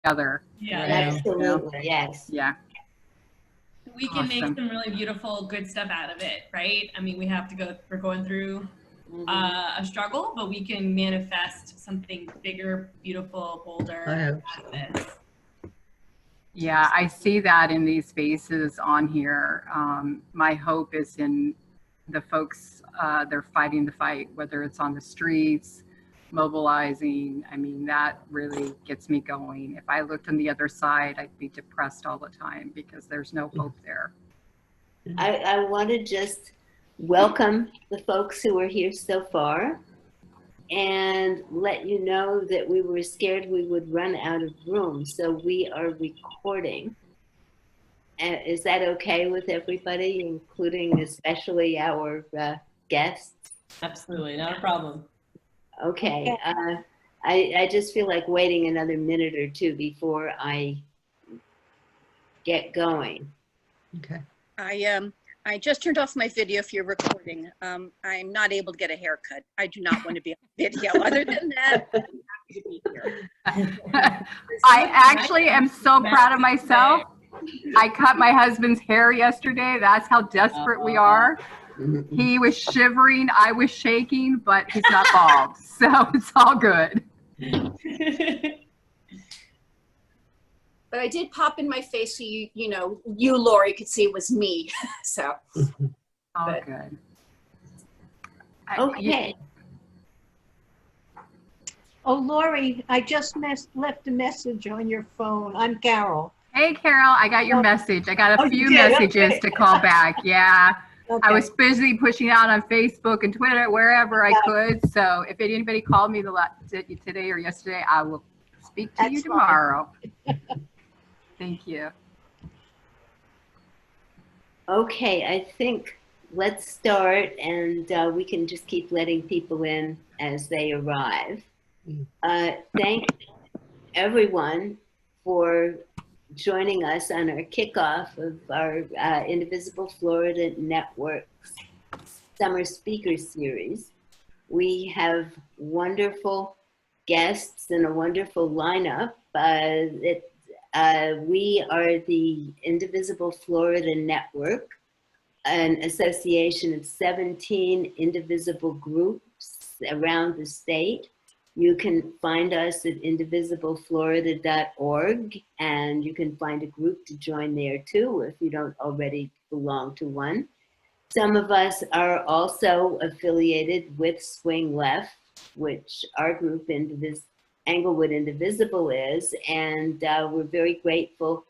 together. Yeah, absolutely. Yes. Yeah. We can make some really beautiful, good stuff out of it, right? I mean, we're going through a struggle, but we can manifest something bigger, beautiful, bolder out of this. Yeah, I see that in these faces on here. My hope is in the folks, they're fighting the fight, whether it's on the streets, mobilizing. I mean, that really gets me going. If I looked on the other side, I'd be depressed all the time because there's no hope there. I want to just welcome the folks who are here so far and let you know that we were scared we would run out of room. So we are recording. Is that okay with everybody, including especially our guests? Absolutely, not a problem. Okay. I just feel like waiting another minute or two before I get going. Okay. I just turned off my video if you're recording. I'm not able to get a haircut. I do not want to be on video. Other than that, I'm happy to be here. I actually am so proud of myself. I cut my husband's hair yesterday. That's how desperate we are. He was shivering, I was shaking, but he's not bald, so it's all good. But I did pop in my face so you Lori, could see it was me. So. All good. Okay. Oh, Lori, I just left a message on your phone. I'm Carol. Hey, Carol, I got your message. I got a few messages to call back. Yeah. Okay. I was busy pushing out on Facebook and Twitter, wherever I could. So if anybody called me today or yesterday, I will speak to you tomorrow. Thank you. Okay, I think let's start, and we can just keep letting people in as they arrive. Thank everyone for joining us on our kickoff of our Indivisible Florida Network's Summer Speaker Series. We have wonderful guests and a wonderful lineup. We are the Indivisible Florida Network, an association of 17 indivisible groups around the state. You can find us at indivisibleflorida.org, and you can find a group to join there too if you don't already belong to one. Some of us are also affiliated with Swing Left, which our group Englewood Indivisible is, and we're very grateful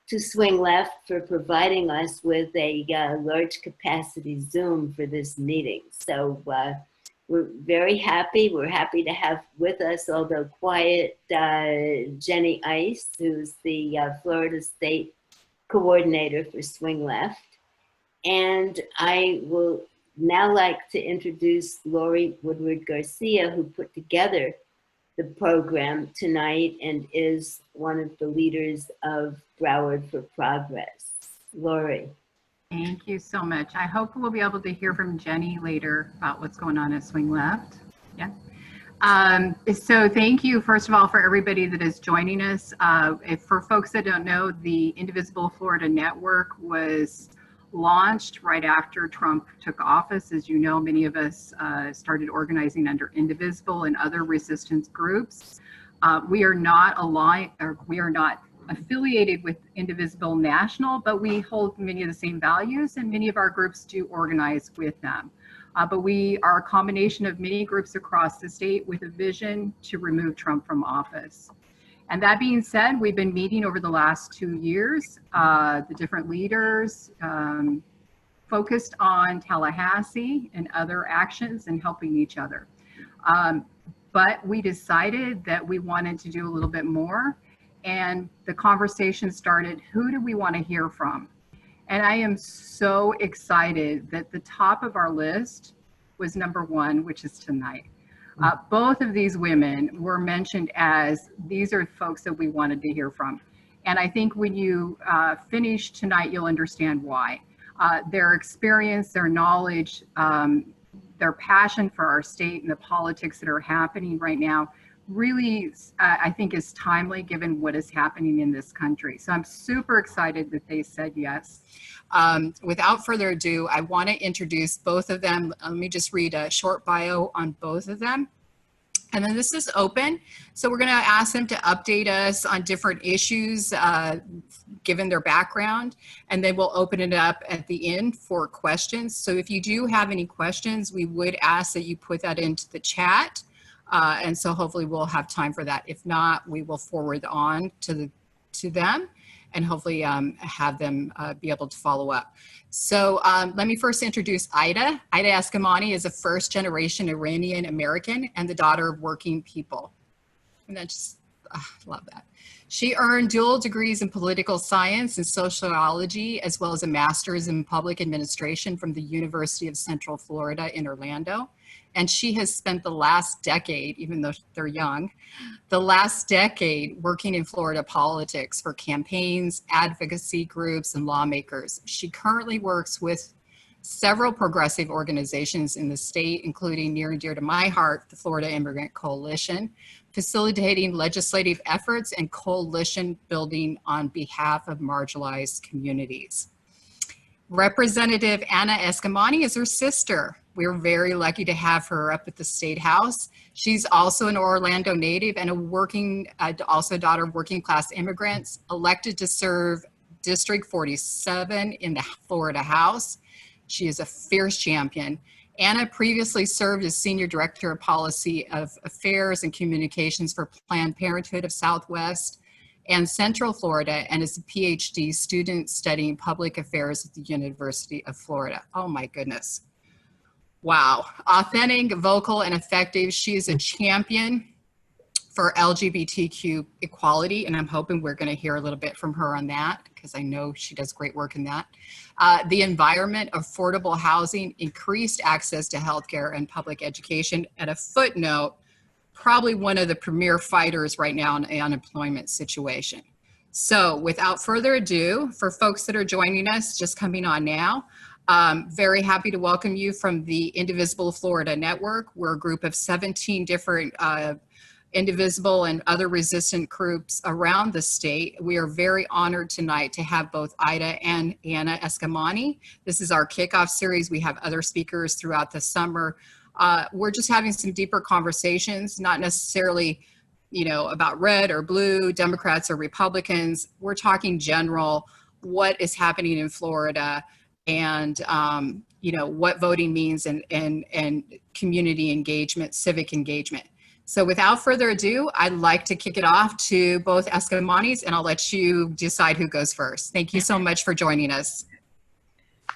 to Swing Left for providing us with a large capacity Zoom for this meeting. So we're very happy. We're happy to have with us, although quiet, Jenny Ice, who's the Florida State Coordinator for Swing Left. And I will now like to introduce Lori Woodward Garcia, who put together the program tonight and is one of the leaders of Broward for Progress. Lori. Thank you so much. I hope we'll be able to hear from Jenny later about what's going on at Swing Left. Yeah. So thank you, first of all, for everybody that is joining us. For folks that don't know, the Indivisible Florida Network was launched right after Trump took office. As you know, many of us started organizing under Indivisible and other resistance groups. We are not aligned, or we are not affiliated with Indivisible National, but we hold many of the same values, and many of our groups do organize with them. But we are a combination of many groups across the state with a vision to remove Trump from office. And that being said, we've been meeting over the last 2 years. The different leaders focused on Tallahassee and other actions and helping each other. But we decided that we wanted to do a little bit more. And the conversation started, who do we want to hear from? And I am so excited that the top of our list was number 1, which is tonight. Both of these women were mentioned as, these are folks that we wanted to hear from. And I think when you finish tonight, you'll understand why. Their experience, their knowledge, their passion for our state and the politics that are happening right now really, I think is timely given what is happening in this country. So I'm super excited that they said yes. Without further ado, I want to introduce both of them. Let me just read a short bio on both of them. And then this is open. So we're going to ask them to update us on different issues given their background. And then we'll open it up at the end for questions. So if you do have any questions, we would ask that you put that into the chat. And so hopefully we'll have time for that. If not, we will forward on to them and hopefully have them be able to follow up. So let me first introduce Ida. Ida Eskamani is a first-generation Iranian-American and the daughter of working people. And I just love that. She earned dual degrees in political science and sociology, as well as a master's in public administration from the University of Central Florida in Orlando. And she has spent the last decade, even though they're young, the last decade working in Florida politics for campaigns, advocacy groups, and lawmakers. She currently works with several progressive organizations in the state, including near and dear to my heart, the Florida Immigrant Coalition, facilitating legislative efforts and coalition building on behalf of marginalized communities. Representative Anna Eskamani is her sister. We're very lucky to have her up at the State House. She's also an Orlando native and also a daughter of working class immigrants, elected to serve District 47 in the Florida House. She is a fierce champion. Anna previously served as Senior Director of Policy of Affairs and Communications for Planned Parenthood of Southwest and Central Florida, and is a PhD student studying public affairs at the University of Florida. Oh my goodness. Wow. Authentic, vocal, and effective. She is a champion for LGBTQ equality, and I'm hoping we're going to hear a little bit from her on that, because I know she does great work in that. The environment, affordable housing, increased access to healthcare and public education. At a footnote, probably one of the premier fighters right now in the unemployment situation. So without further ado, for folks that are joining us, just coming on now, very happy to welcome you from the Indivisible Florida Network. We're a group of 17 different Indivisible and other resistant groups around the state. We are very honored tonight to have both Ida and Anna Eskamani. This is our kickoff series. We have other speakers throughout the summer. We're just having some deeper conversations, not necessarily, you know, about red or blue, Democrats or Republicans. We're talking general, what is happening in Florida, and you know, what voting means, and community engagement, civic engagement. So without further ado, I'd like to kick it off to both Eskamanis, and I'll let you decide who goes first. Thank you so much for joining us.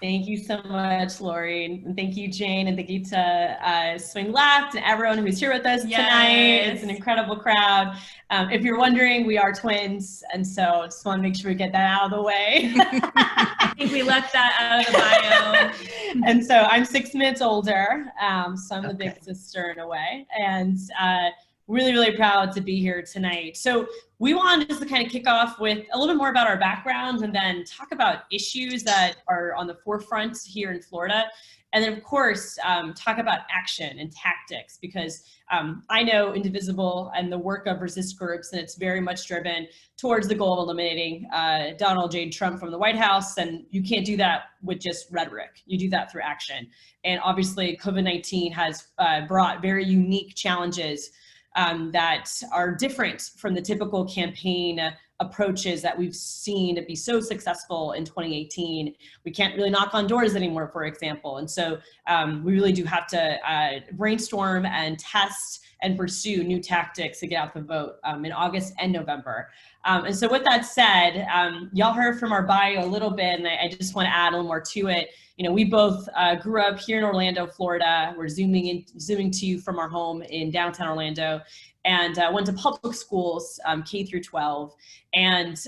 Thank you so much, Lori. And thank you, Jane, and thank you to Swing Left and everyone who's here with us tonight. It's an incredible crowd. If you're wondering, we are twins, and so just want to make sure we get that out of the way. I think we left that out of the bio. And so I'm 6 minutes older, so I'm the big sister in a way, and really, really proud to be here tonight. So we wanted just to kind of kick off with a little bit more about our backgrounds and then talk about issues that are on the forefront here in Florida. And then, of course, talk about action and tactics, because I know Indivisible and the work of resist groups, and it's very much driven towards the goal of eliminating Donald J. Trump from the White House. And you can't do that with just rhetoric. You do that through action. And obviously, COVID-19 has brought very unique challenges that are different from the typical campaign approaches that we've seen to be so successful in 2018. We can't really knock on doors anymore, for example. And so we really do have to brainstorm and test and pursue new tactics to get out the vote in August and November. And so with that said, y'all heard from our bio a little bit, and I just want to add a little more to it. You know, we both grew up here in Orlando, Florida. We're zooming to you from our home in downtown Orlando, and went to public schools, K through 12. And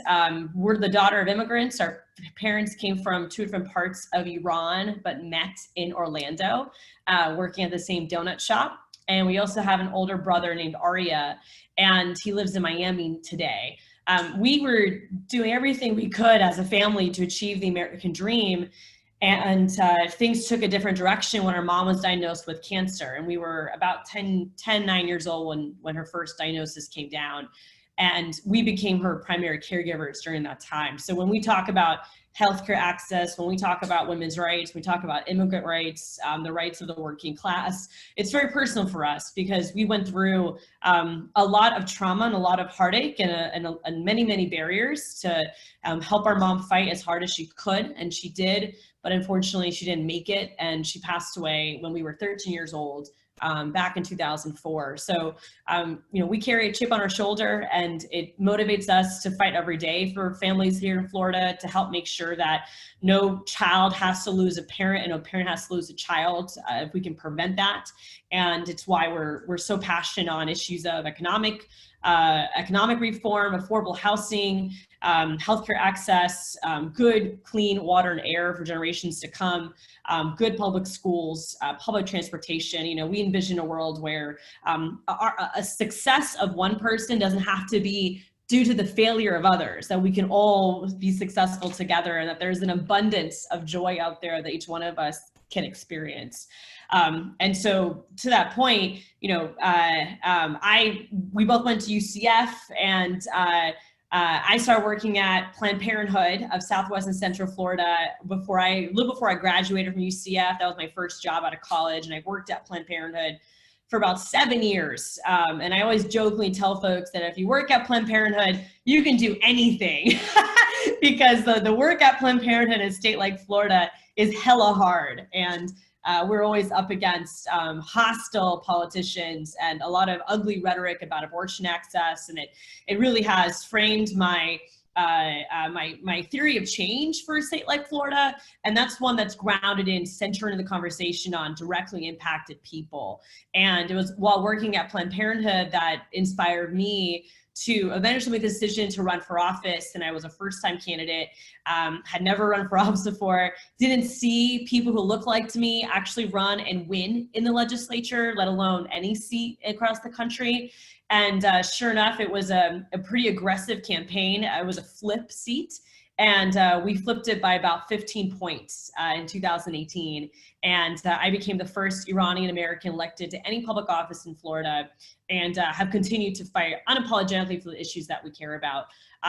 we're the daughter of immigrants. Our parents came from 2 different parts of Iran, but met in Orlando, working at the same donut shop. And we also have an older brother named Arya, and he lives in Miami today. We were doing everything we could as a family to achieve the American dream. And things took a different direction when our mom was diagnosed with cancer. And we were about 9 years old when her first diagnosis came down. And we became her primary caregivers during that time. So when we talk about healthcare access, when we talk about women's rights, we talk about immigrant rights, the rights of the working class, it's very personal for us because we went through a lot of trauma and a lot of heartache and many, many barriers to help our mom fight as hard as she could, and she did, but unfortunately she didn't make it, and she passed away when we were 13 years old. Back in 2004. So, we carry a chip on our shoulder, and it motivates us to fight every day for families here in Florida to help make sure that no child has to lose a parent and no parent has to lose a child if we can prevent that. And it's why we're so passionate on issues of economic reform, affordable housing, healthcare access, good, clean water and air for generations to come, good public schools, public transportation. We envision a world where a success of one person doesn't have to be due to the failure of others, that we can all be successful together, and that there's an abundance of joy out there that each one of us can experience. And so to that point, we both went to UCF, and I started working at Planned Parenthood of Southwest and Central Florida before I graduated from UCF. That was my first job out of college, and I worked at Planned Parenthood for about 7 years. And I always jokingly tell folks that if you work at Planned Parenthood, you can do anything because the work at Planned Parenthood in a state like Florida is hella hard. And we're always up against hostile politicians and a lot of ugly rhetoric about abortion access. And it really has framed my theory of change for a state like Florida. And that's one that's grounded in centering the conversation on directly impacted people. And it was while working at Planned Parenthood that inspired me to eventually make the decision to run for office. And I was a first-time candidate, had never run for office before, didn't see people who look like to me actually run and win in the legislature, let alone any seat across the country. And sure enough, it was a pretty aggressive campaign. It was a flip seat. And we flipped it by about 15 points in 2018. And I became the first Iranian-American elected to any public office in Florida, and have continued to fight unapologetically for the issues that we care about.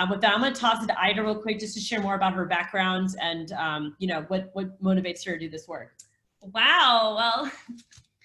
With that, I'm going to toss it to Ida real quick just to share more about her background and what motivates her to do this work. Wow. Well,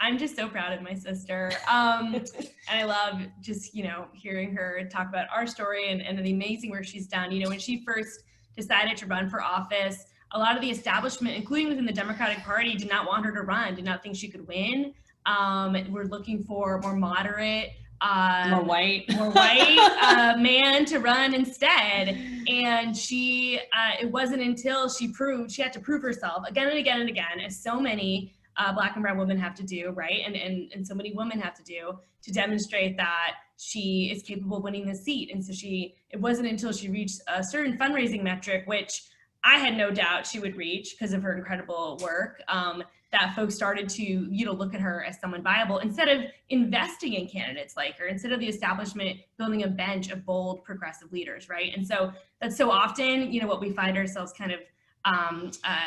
I'm just so proud of my sister. And I love just, hearing her talk about our story and the amazing work she's done. When she first decided to run for office, a lot of the establishment, including within the Democratic Party, did not want her to run, did not think she could win. We're looking for more moderate, more white man to run instead. And it wasn't until she had to prove herself again and again and again, as so many Black and brown women have to do, right? And so many women have to do, to demonstrate that she is capable of winning the seat. And so it wasn't until she reached a certain fundraising metric, which I had no doubt she would reach because of her incredible work, that folks started to, look at her as someone viable instead of investing in candidates like her, instead of the establishment building a bench of bold progressive leaders, right? And so that's so often, what we find ourselves kind of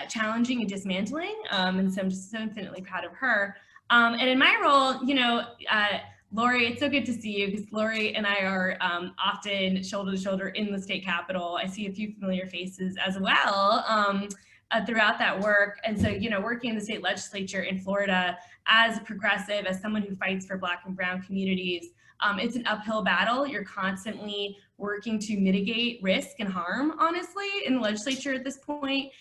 challenging and dismantling. And so I'm just so infinitely proud of her. And in my role, Lori, it's so good to see you, because Lori and I are often shoulder to shoulder in the state capitol. I see a few familiar faces as well throughout that work. And so, working in the state legislature in Florida as progressive, as someone who fights for Black and brown communities, it's an uphill battle. You're constantly working to mitigate risk and harm, honestly, in the legislature at this point.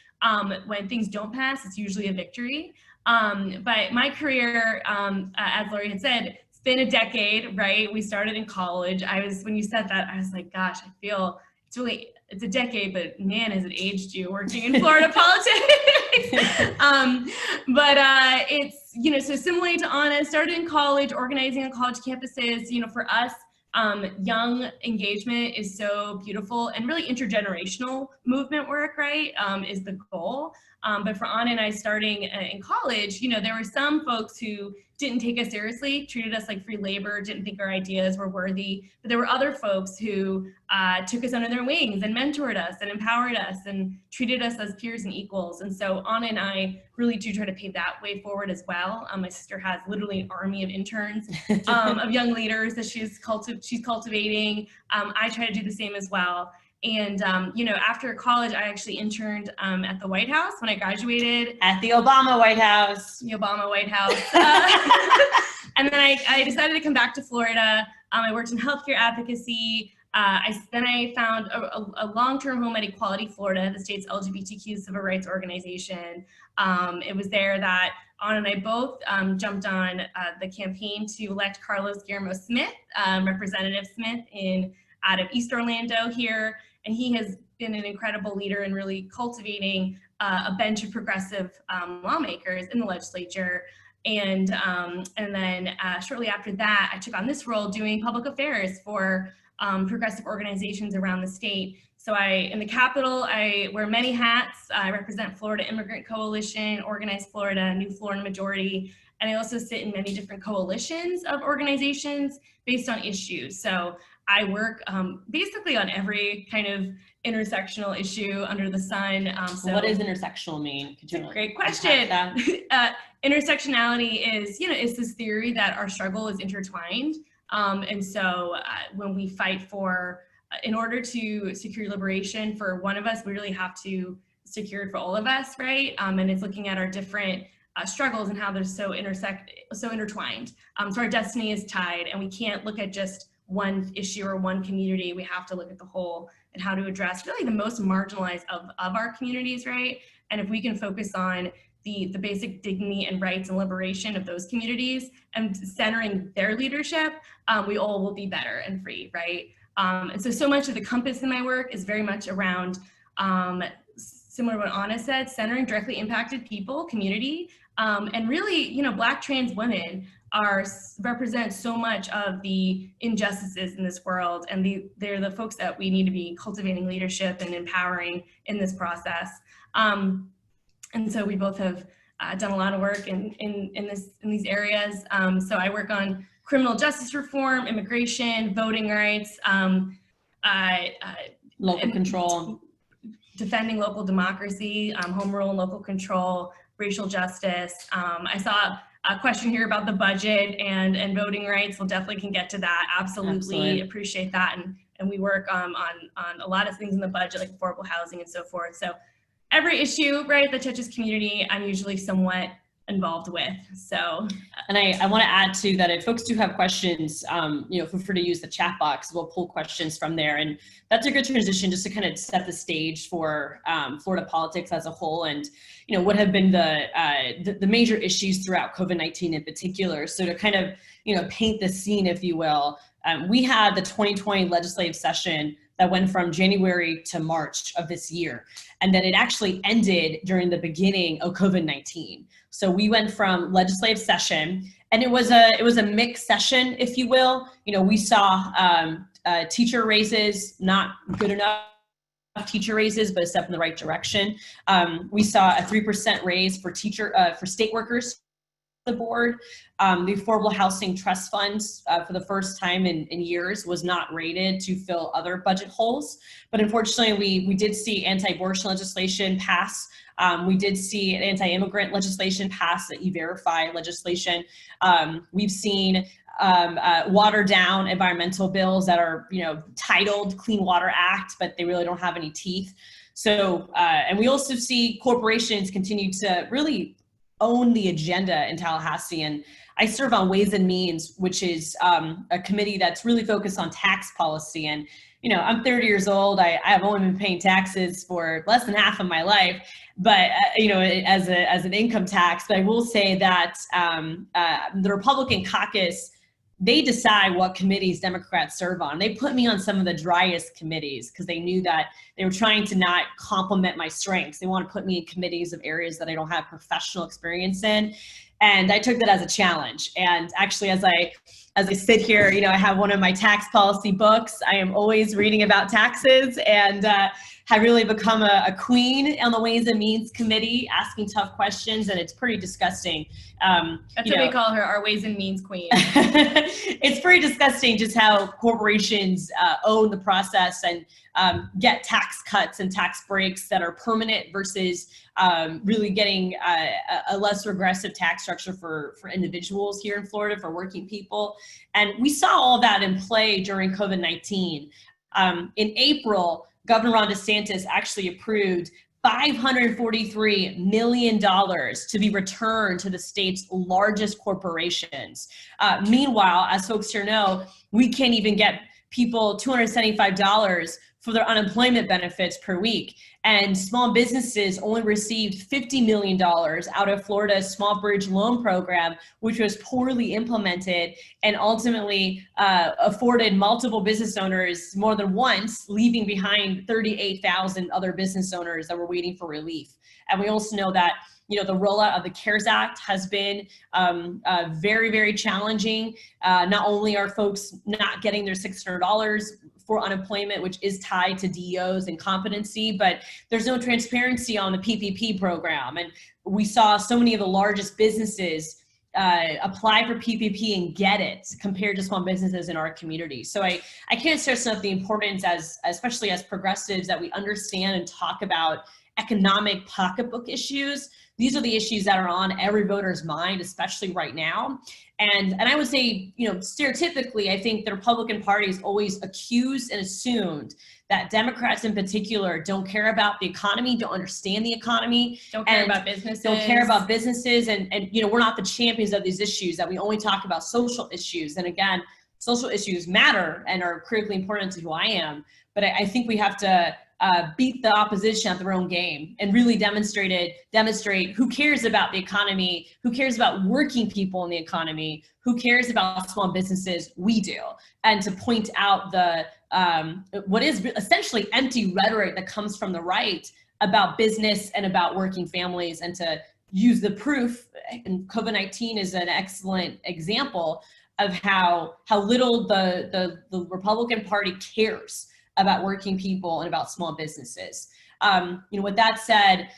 When things don't pass, it's usually a victory. But my career, as Lori had said, it's been a decade, right? We started in college. When you said that, I was like, gosh, I feel it's a decade, but man, has it aged you working in Florida politics. But it's, so similarly to Anna, started in college, organizing on college campuses. For us, young engagement is so beautiful, and really intergenerational movement work, right, is the goal. But for Anna and I starting in college, you know, there were some folks who didn't take us seriously, treated us like free labor, didn't think our ideas were worthy. But there were other folks who took us under their wings and mentored us and empowered us and treated us as peers and equals. And so Anna and I really do try to pave that way forward as well. My sister has literally an army of interns, of young leaders that she's cultivating. I try to do the same as well. And, you know, after college, I actually interned at the White House when I graduated. At the Obama White House. The Obama White House. And then I decided to come back to Florida. I worked in healthcare advocacy. Then I found a long-term home at Equality Florida, the state's LGBTQ civil rights organization. It was there that Anna and I both jumped on the campaign to elect Carlos Guillermo Smith, Representative Smith, out of East Orlando here. And he has been an incredible leader in really cultivating a bench of progressive lawmakers in the legislature. And then shortly after that, I took on this role doing public affairs for progressive organizations around the state. So in the Capitol, I wear many hats. I represent Florida Immigrant Coalition, Organized Florida, New Florida Majority, and I also sit in many different coalitions of organizations based on issues. So I work basically on every kind of intersectional issue under the sun. So what does intersectional mean? Could you great question. Intersectionality is, you know, is this theory that our struggle is intertwined. And so when we fight for, in order to secure liberation for one of us, we really have to secure it for all of us, right? And it's looking at our different struggles and how they're so intertwined. So our destiny is tied, and we can't look at just one issue or one community. We have to look at the whole and how to address really the most marginalized of our communities, right? And if we can focus on the basic dignity and rights and liberation of those communities and centering their leadership, we all will be better and free, right? And so much of the compass in my work is very much around, similar to what Anna said, centering directly impacted people, community, and really, you know, Black trans women represent so much of the injustices in this world, and they're the folks that we need to be cultivating leadership and empowering in this process. And so we both have done a lot of work in these areas. So I work on criminal justice reform, immigration, voting rights, local control, defending local democracy, home rule and local control, racial justice. I saw a question here about the budget and voting rights. We'll definitely can get to that. Absolutely. Appreciate that. And we work on a lot of things in the budget, like affordable housing and so forth. So every issue, right, that touches community, I'm usually somewhat involved with. So, and I want to add too that if folks do have questions, you know, feel free to use the chat box. We'll pull questions from there, and that's a good transition just to kind of set the stage for Florida politics as a whole, and you know what have been the major issues throughout COVID-19 in particular. So to kind of paint the scene, if you will, we had the 2020 legislative session that went from January to March of this year. And then it actually ended during the beginning of COVID-19. So we went from legislative session, and it was a mixed session, if you will. You know, we saw teacher raises, not good enough teacher raises, but a step in the right direction. We saw a 3% raise for state workers. The board, the Affordable Housing Trust Funds for the first time in years was not rated to fill other budget holes. But unfortunately, we did see anti-abortion legislation pass. We did see anti-immigrant legislation pass, the E-Verify legislation. We've seen watered down environmental bills that are, titled Clean Water Act, but they really don't have any teeth. So, and we also see corporations continue to really own the agenda in Tallahassee. And I serve on Ways and Means, which is a committee that's really focused on tax policy. And, I'm 30 years old. I've only been paying taxes for less than half of my life, but, as an income tax. But I will say that the Republican caucus, they decide what committees Democrats serve on. They put me on some of the driest committees because they knew that they were trying to not complement my strengths. They want to put me in committees of areas that I don't have professional experience in. And I took that as a challenge. And actually, as I sit here, you know, I have one of my tax policy books. I am always reading about taxes, and have really become a queen on the Ways and Means Committee, asking tough questions, and it's pretty disgusting. That's what we call her, our Ways and Means queen. It's pretty disgusting just how corporations own the process and get tax cuts and tax breaks that are permanent versus really getting a less regressive tax structure for individuals here in Florida, for working people. And we saw all that in play during COVID-19. In April, Governor Ron DeSantis actually approved $543 million to be returned to the state's largest corporations. Meanwhile, as folks here know, we can't even get people $275 for their unemployment benefits per week. And small businesses only received $50 million out of Florida's small bridge loan program, which was poorly implemented and ultimately afforded multiple business owners more than once, leaving behind 38,000 other business owners that were waiting for relief. And we also know that, you know, the rollout of the CARES Act has been very, very challenging. Not only are folks not getting their $600 for unemployment, which is tied to DEOs and competency, but there's no transparency on the PPP program. And we saw so many of the largest businesses apply for PPP and get it compared to small businesses in our community. So I can't stress enough the importance, especially as progressives, that we understand and talk about economic pocketbook issues. These are the issues that are on every voter's mind, especially right now. And I would say, you know, stereotypically, I think the Republican Party is always accused and assumed that Democrats in particular don't care about the economy, don't understand the economy. Don't care about businesses. Don't care about businesses. And, you know, we're not the champions of these issues, that we only talk about social issues. And again, social issues matter and are critically important to who I am. But I think we have to beat the opposition at their own game and really demonstrate who cares about the economy, who cares about working people in the economy, who cares about small businesses. We do. And to point out the what is essentially empty rhetoric that comes from the right about business and about working families, and to use the proof. And COVID-19 is an excellent example of how little the Republican Party cares about working people and about small businesses. You know, with that said,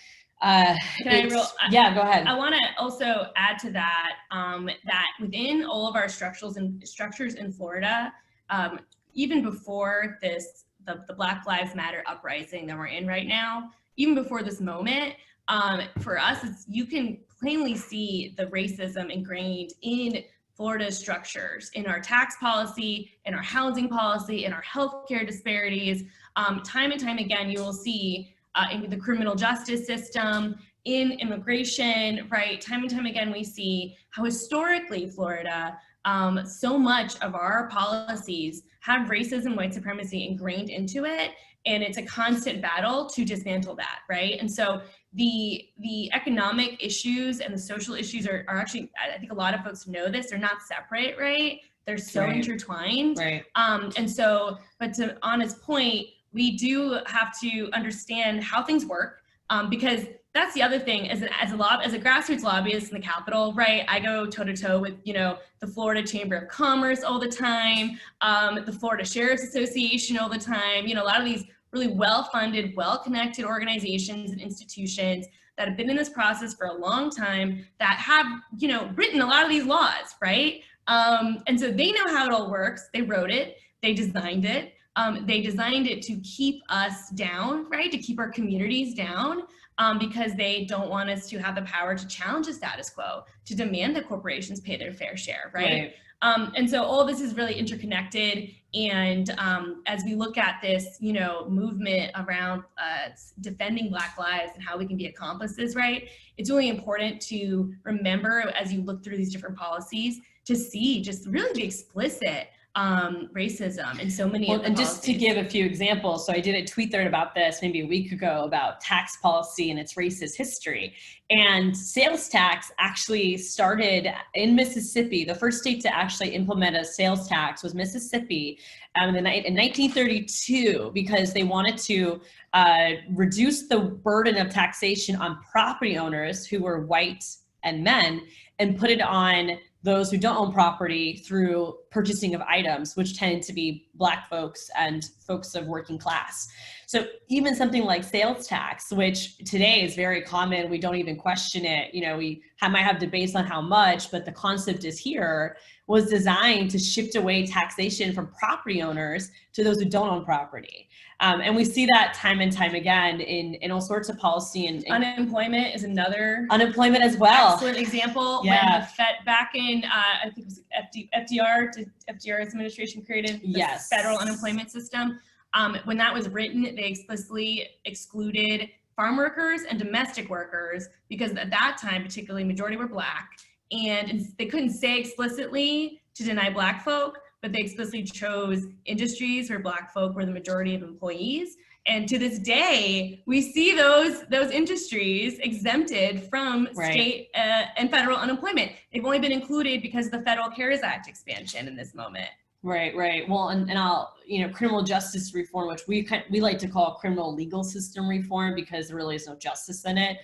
yeah, go ahead. I want to also add to that, that within all of our structures in Florida, even before the Black Lives Matter uprising that we're in right now, even before this moment, for us, you can plainly see the racism ingrained in Florida's structures, in our tax policy, in our housing policy, in our healthcare disparities. Time and time again, you will see in the criminal justice system, in immigration, right? Time and time again, we see how historically Florida, so much of our policies have racism, white supremacy ingrained into it. And it's a constant battle to dismantle that, right? And so the economic issues and the social issues are actually, I think a lot of folks know this, they're not separate, right? They're so intertwined. Right. And so, but to Anna's point, we do have to understand how things work, because that's the other thing. As a grassroots lobbyist in the Capitol, right? I go toe to toe with, you know, the Florida Chamber of Commerce all the time, the Florida Sheriff's Association all the time. You know, a lot of these really well-funded, well-connected organizations and institutions that have been in this process for a long time, that have, you know, written a lot of these laws, right? And so they know how it all works. They wrote it, they designed it. They designed it to keep us down, right? To keep our communities down, because they don't want us to have the power to challenge the status quo, to demand that corporations pay their fair share, right? And so all this is really interconnected. And as we look at this, you know, movement around defending Black lives and how we can be accomplices, right? It's really important to remember, as you look through these different policies, to see just really the explicit racism in so many of the and policies. Just to give a few examples, so I did a tweet thread about this maybe a week ago about tax policy and its racist history. And sales tax actually started in Mississippi. The first state to actually implement a sales tax was Mississippi in 1932, because they wanted to reduce the burden of taxation on property owners who were white and men, and put it on those who don't own property through purchasing of items, which tend to be Black folks and folks of working class. So even something like sales tax, which today is very common, we don't even question it. You know, we might have debates on how much, but the concept is here, was designed to shift away taxation from property owners to those who don't own property. And we see that time and time again in all sorts of policy. And unemployment is another unemployment as well. Excellent example. Yeah. When the Fed back in, I think it was FDR's administration created the Yes. federal unemployment system. When that was written, they explicitly excluded farm workers and domestic workers because at that time, particularly, majority were Black, and they couldn't say explicitly to deny Black folk, but they explicitly chose industries where Black folk were the majority of employees. And to this day, we see those industries exempted from state and federal unemployment. They've only been included because of the Federal CARES Act expansion in this moment. Right. Well, and I'll, criminal justice reform, which we like to call criminal legal system reform because there really is no justice in it.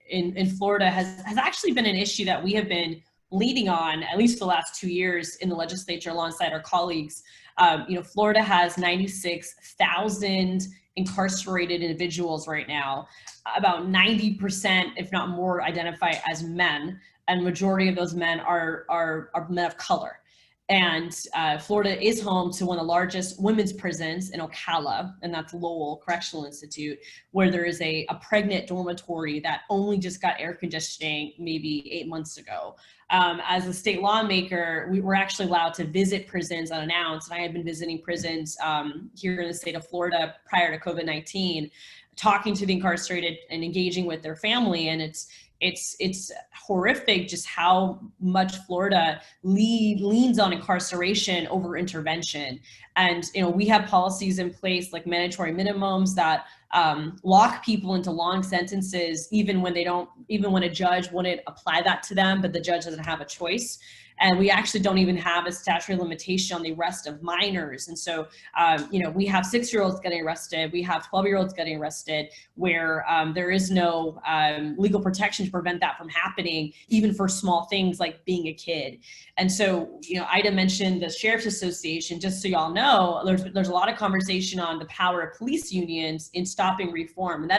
In Florida has actually been an issue that we have been leading on, at least for the last 2 years in the legislature alongside our colleagues. Florida has 96,000 incarcerated individuals right now. About 90%, if not more, identify as men, and majority of those men are men of color. And Florida is home to one of the largest women's prisons in Ocala, and that's Lowell Correctional Institute, where there is a pregnant dormitory that only just got air conditioning maybe 8 months ago. As a state lawmaker, we were actually allowed to visit prisons unannounced, and I had been visiting prisons here in the state of Florida prior to COVID-19, talking to the incarcerated and engaging with their family, and it's horrific just how much Florida leans on incarceration over intervention. And we have policies in place like mandatory minimums that lock people into long sentences even when a judge wouldn't apply that to them, but the judge doesn't have a choice. And we actually don't even have a statutory limitation on the arrest of minors. And so, we have 6-year-olds getting arrested. We have 12-year-olds getting arrested where there is no legal protection to prevent that from happening, even for small things like being a kid. And so, Ida mentioned the Sheriff's Association. Just so y'all know, there's a lot of conversation on the power of police unions in stopping reform. And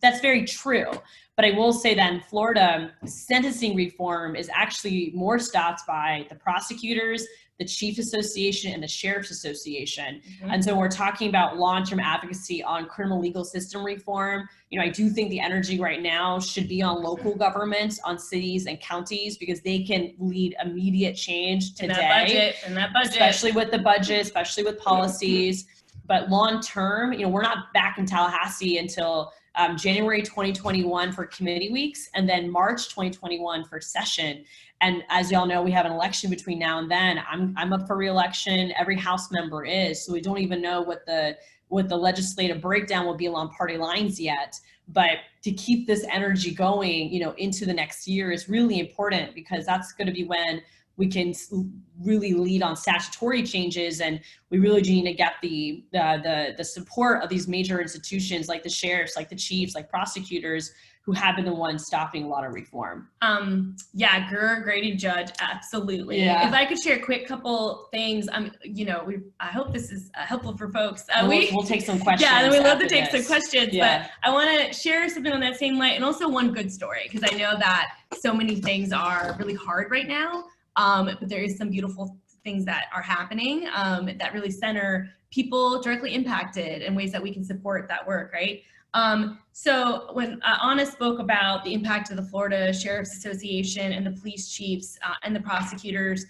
that's very true. But I will say that in Florida, sentencing reform is actually more stopped by the prosecutors, the Chiefs Association, and the Sheriff's Association. Mm-hmm. And so we're talking about long-term advocacy on criminal legal system reform. I do think the energy right now should be on local governments, on cities and counties, because they can lead immediate change today. In that budget. Especially with the budget, especially with policies. But long-term, we're not back in Tallahassee until January 2021 for committee weeks, and then March 2021 for session. And as y'all know, we have an election between now and then. I'm up for re-election. Every House member is. So we don't even know what the legislative breakdown will be along party lines yet. But to keep this energy going, into the next year is really important, because that's going to be when we can really lead on statutory changes, and we really do need to get the support of these major institutions like the sheriffs, like the chiefs, like prosecutors, who have been the ones stopping a lot of reform. Grading judge, absolutely. Yeah. If I could share a quick couple things, I hope this is helpful for folks. We'll take some questions. Yeah, and we love to take some questions, yeah. But I want to share something on that same light, and also one good story, because I know that so many things are really hard right now. But there is some beautiful things that are happening that really center people directly impacted in ways that we can support that work, right? So when Anna spoke about the impact of the Florida Sheriff's Association and the police chiefs and the prosecutors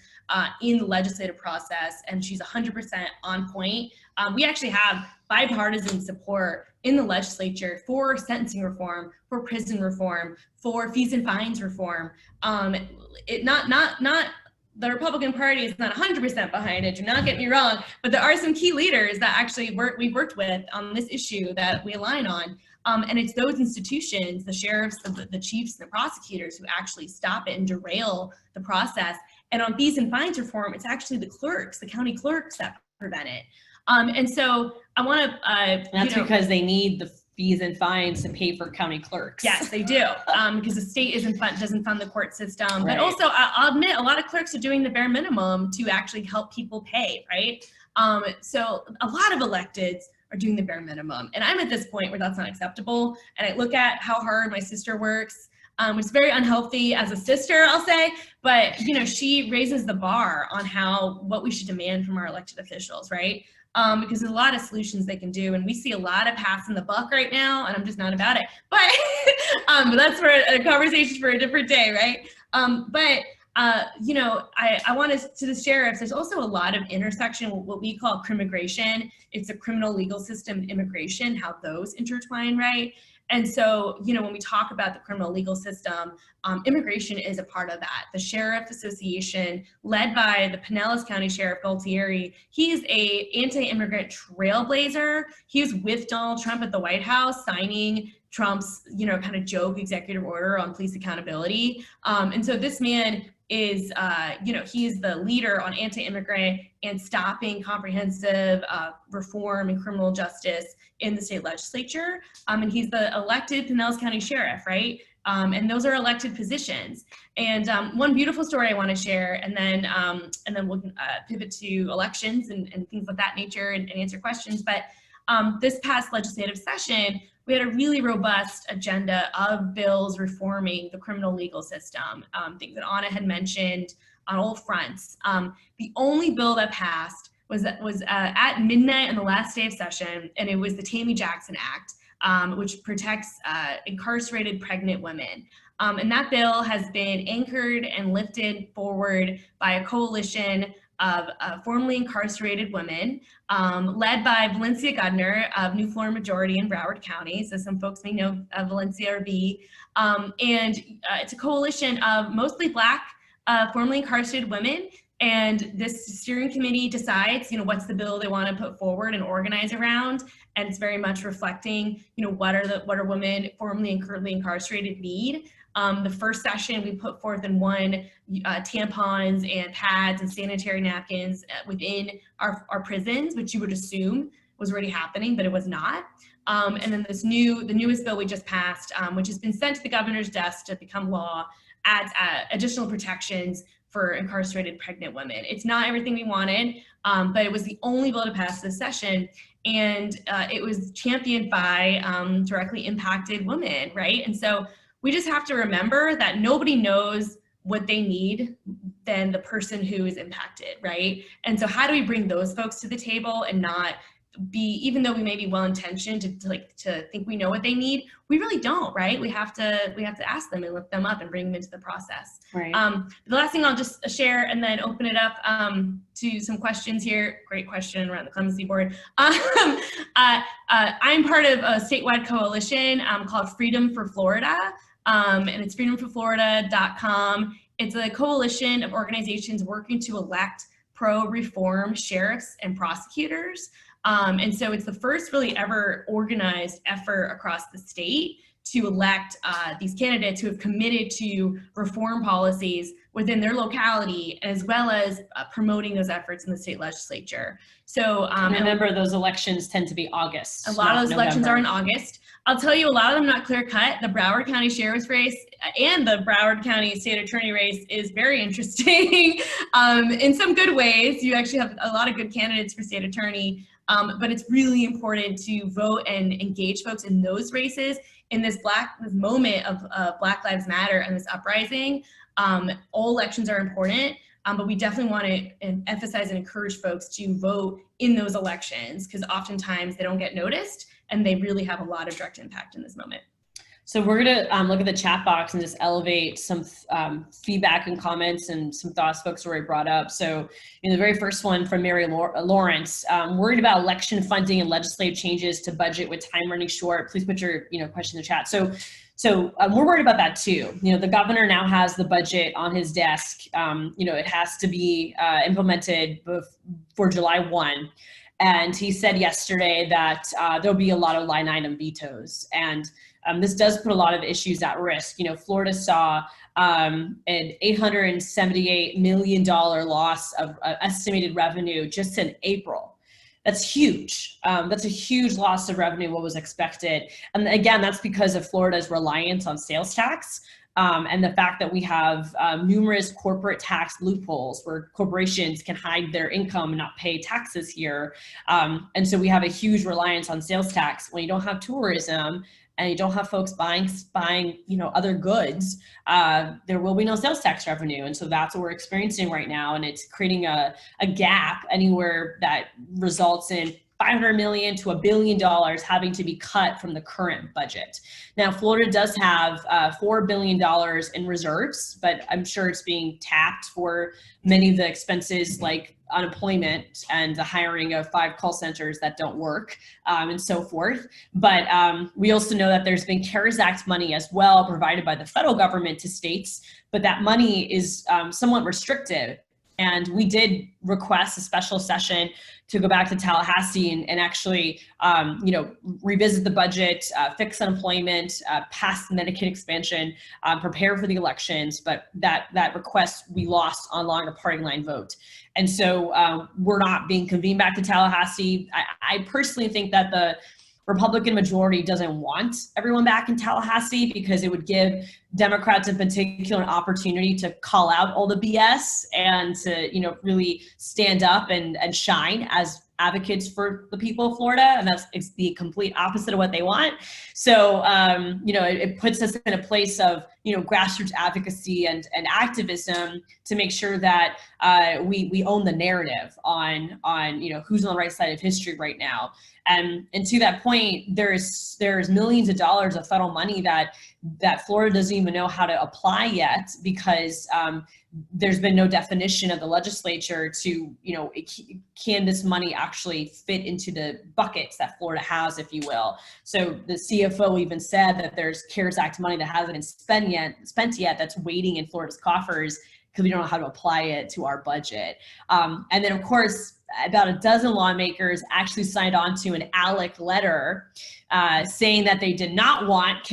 in the legislative process, and she's 100% on point. We actually have bipartisan support in the legislature for sentencing reform, for prison reform, for fees and fines reform. The Republican Party is not 100% behind it, do not get me wrong, but there are some key leaders that actually we've worked with on this issue that we align on. And it's those institutions, the sheriffs, the chiefs, and the prosecutors, who actually stop it and derail the process. And on fees and fines reform, it's actually the clerks, the county clerks, that prevent it. And so I want to. That's because they need fees and fines to pay for county clerks. Yes, they do, because the state doesn't fund the court system. Right. But also, I'll admit, a lot of clerks are doing the bare minimum to actually help people pay, right? So a lot of electeds are doing the bare minimum. And I'm at this point where that's not acceptable. And I look at how hard my sister works, which is very unhealthy as a sister, I'll say. But, you know, she raises the bar on what we should demand from our elected officials, right? Because there's a lot of solutions they can do, and we see a lot of passing the buck right now, and I'm just not about it. But that's for a conversation for a different day, right? You know, I want to the sheriffs, there's also a lot of intersection, what we call crimmigration. It's a criminal legal system, immigration, how those intertwine, right? And so, you know, when we talk about the criminal legal system, immigration is a part of that. The Sheriff Association, led by the Pinellas County Sheriff Galtieri, he's a anti-immigrant trailblazer. He was with Donald Trump at the White House signing Trump's, you know, kind of joke executive order on police accountability. And so this man is, you know, he's the leader on anti-immigrant and stopping comprehensive reform and criminal justice in the state legislature. And he's the elected Pinellas County Sheriff, right? And those are elected positions. And one beautiful story I want to share, and then we'll pivot to elections and things of that nature and answer questions. But this past legislative session, we had a really robust agenda of bills reforming the criminal legal system, things that Anna had mentioned on all fronts. The only bill that passed was at midnight on the last day of session, and it was the Tammy Jackson Act, which protects incarcerated pregnant women. And that bill has been anchored and lifted forward by a coalition of formerly incarcerated women, led by Valencia Gudner of New Florida Majority in Broward County. So some folks may know Valencia or V. And it's a coalition of mostly Black, formerly incarcerated women. And this steering committee decides, you know, what's the bill they want to put forward and organize around. And it's very much reflecting, you know, what are women formerly and currently incarcerated need. The first session we put forth and won tampons and pads and sanitary napkins within our prisons, which you would assume was already happening, but it was not. And then the newest bill we just passed, which has been sent to the governor's desk to become law, adds additional protections for incarcerated pregnant women. It's not everything we wanted, but it was the only bill to pass this session. And it was championed by directly impacted women, right? And so we just have to remember that nobody knows what they need than the person who is impacted, right? And so how do we bring those folks to the table and not be, even though we may be well-intentioned to think we know what they need, we really don't, right? We have to ask them and lift them up and bring them into the process. Right. The last thing I'll just share and then open it up to some questions here. Great question around the clemency board. I'm part of a statewide coalition called Freedom for Florida, and it's freedomforflorida.com. It's a coalition of organizations working to elect pro-reform sheriffs and prosecutors. And so it's the first really ever organized effort across the state to elect these candidates who have committed to reform policies within their locality, as well as promoting those efforts in the state legislature. So and remember, those elections tend to be August. A lot of those elections are in August. I'll tell you, a lot of them not clear cut. The Broward County Sheriff's race and the Broward County State Attorney race is very interesting in some good ways. You actually have a lot of good candidates for state attorney, but it's really important to vote and engage folks in those races in this moment of Black Lives Matter and this uprising. All elections are important, but we definitely want to emphasize and encourage folks to vote in those elections, because oftentimes they don't get noticed and they really have a lot of direct impact in this moment. So we're gonna look at the chat box and just elevate some feedback and comments and some thoughts folks already brought up. So in the very first one from Mary Lawrence, worried about election funding and legislative changes to budget with time running short. Please put your question in the chat. So we're worried about that too. The governor now has the budget on his desk. It has to be implemented for July 1. And he said yesterday that there'll be a lot of line item vetoes. And this does put a lot of issues at risk. Florida saw an $878 million loss of estimated revenue just in April. That's huge. That's a huge loss of revenue, what was expected. And again, that's because of Florida's reliance on sales tax. And the fact that we have numerous corporate tax loopholes where corporations can hide their income and not pay taxes here. And so we have a huge reliance on sales tax. When you don't have tourism and you don't have folks buying other goods, there will be no sales tax revenue. And so that's what we're experiencing right now. And it's creating a gap anywhere that results in $500 million to $1 billion having to be cut from the current budget. Now, Florida does have $4 billion in reserves, but I'm sure it's being tapped for many of the expenses like unemployment and the hiring of 5 call centers that don't work, and so forth. But we also know that there's been CARES Act money as well provided by the federal government to states, but that money is somewhat restrictive. And we did request a special session to go back to Tallahassee and actually, revisit the budget, fix unemployment, pass Medicaid expansion, prepare for the elections. But that request we lost on along a party line vote. And so we're not being convened back to Tallahassee. I personally think that the Republican majority doesn't want everyone back in Tallahassee because it would give Democrats in particular an opportunity to call out all the BS and to, really stand up and shine as advocates for the people of Florida. And it's the complete opposite of what they want. So, it puts us in a place of, grassroots advocacy and activism to make sure that we own the narrative on who's on the right side of history right now. And to that point, there's millions of dollars of federal money that Florida doesn't even know how to apply yet because there's been no definition of the legislature to, can this money actually fit into the buckets that Florida has, if you will. So the CFO even said that there's CARES Act money that hasn't been spent yet that's waiting in Florida's coffers because we don't know how to apply it to our budget. And then of course, about a dozen lawmakers actually signed on to an ALEC letter saying that they did not want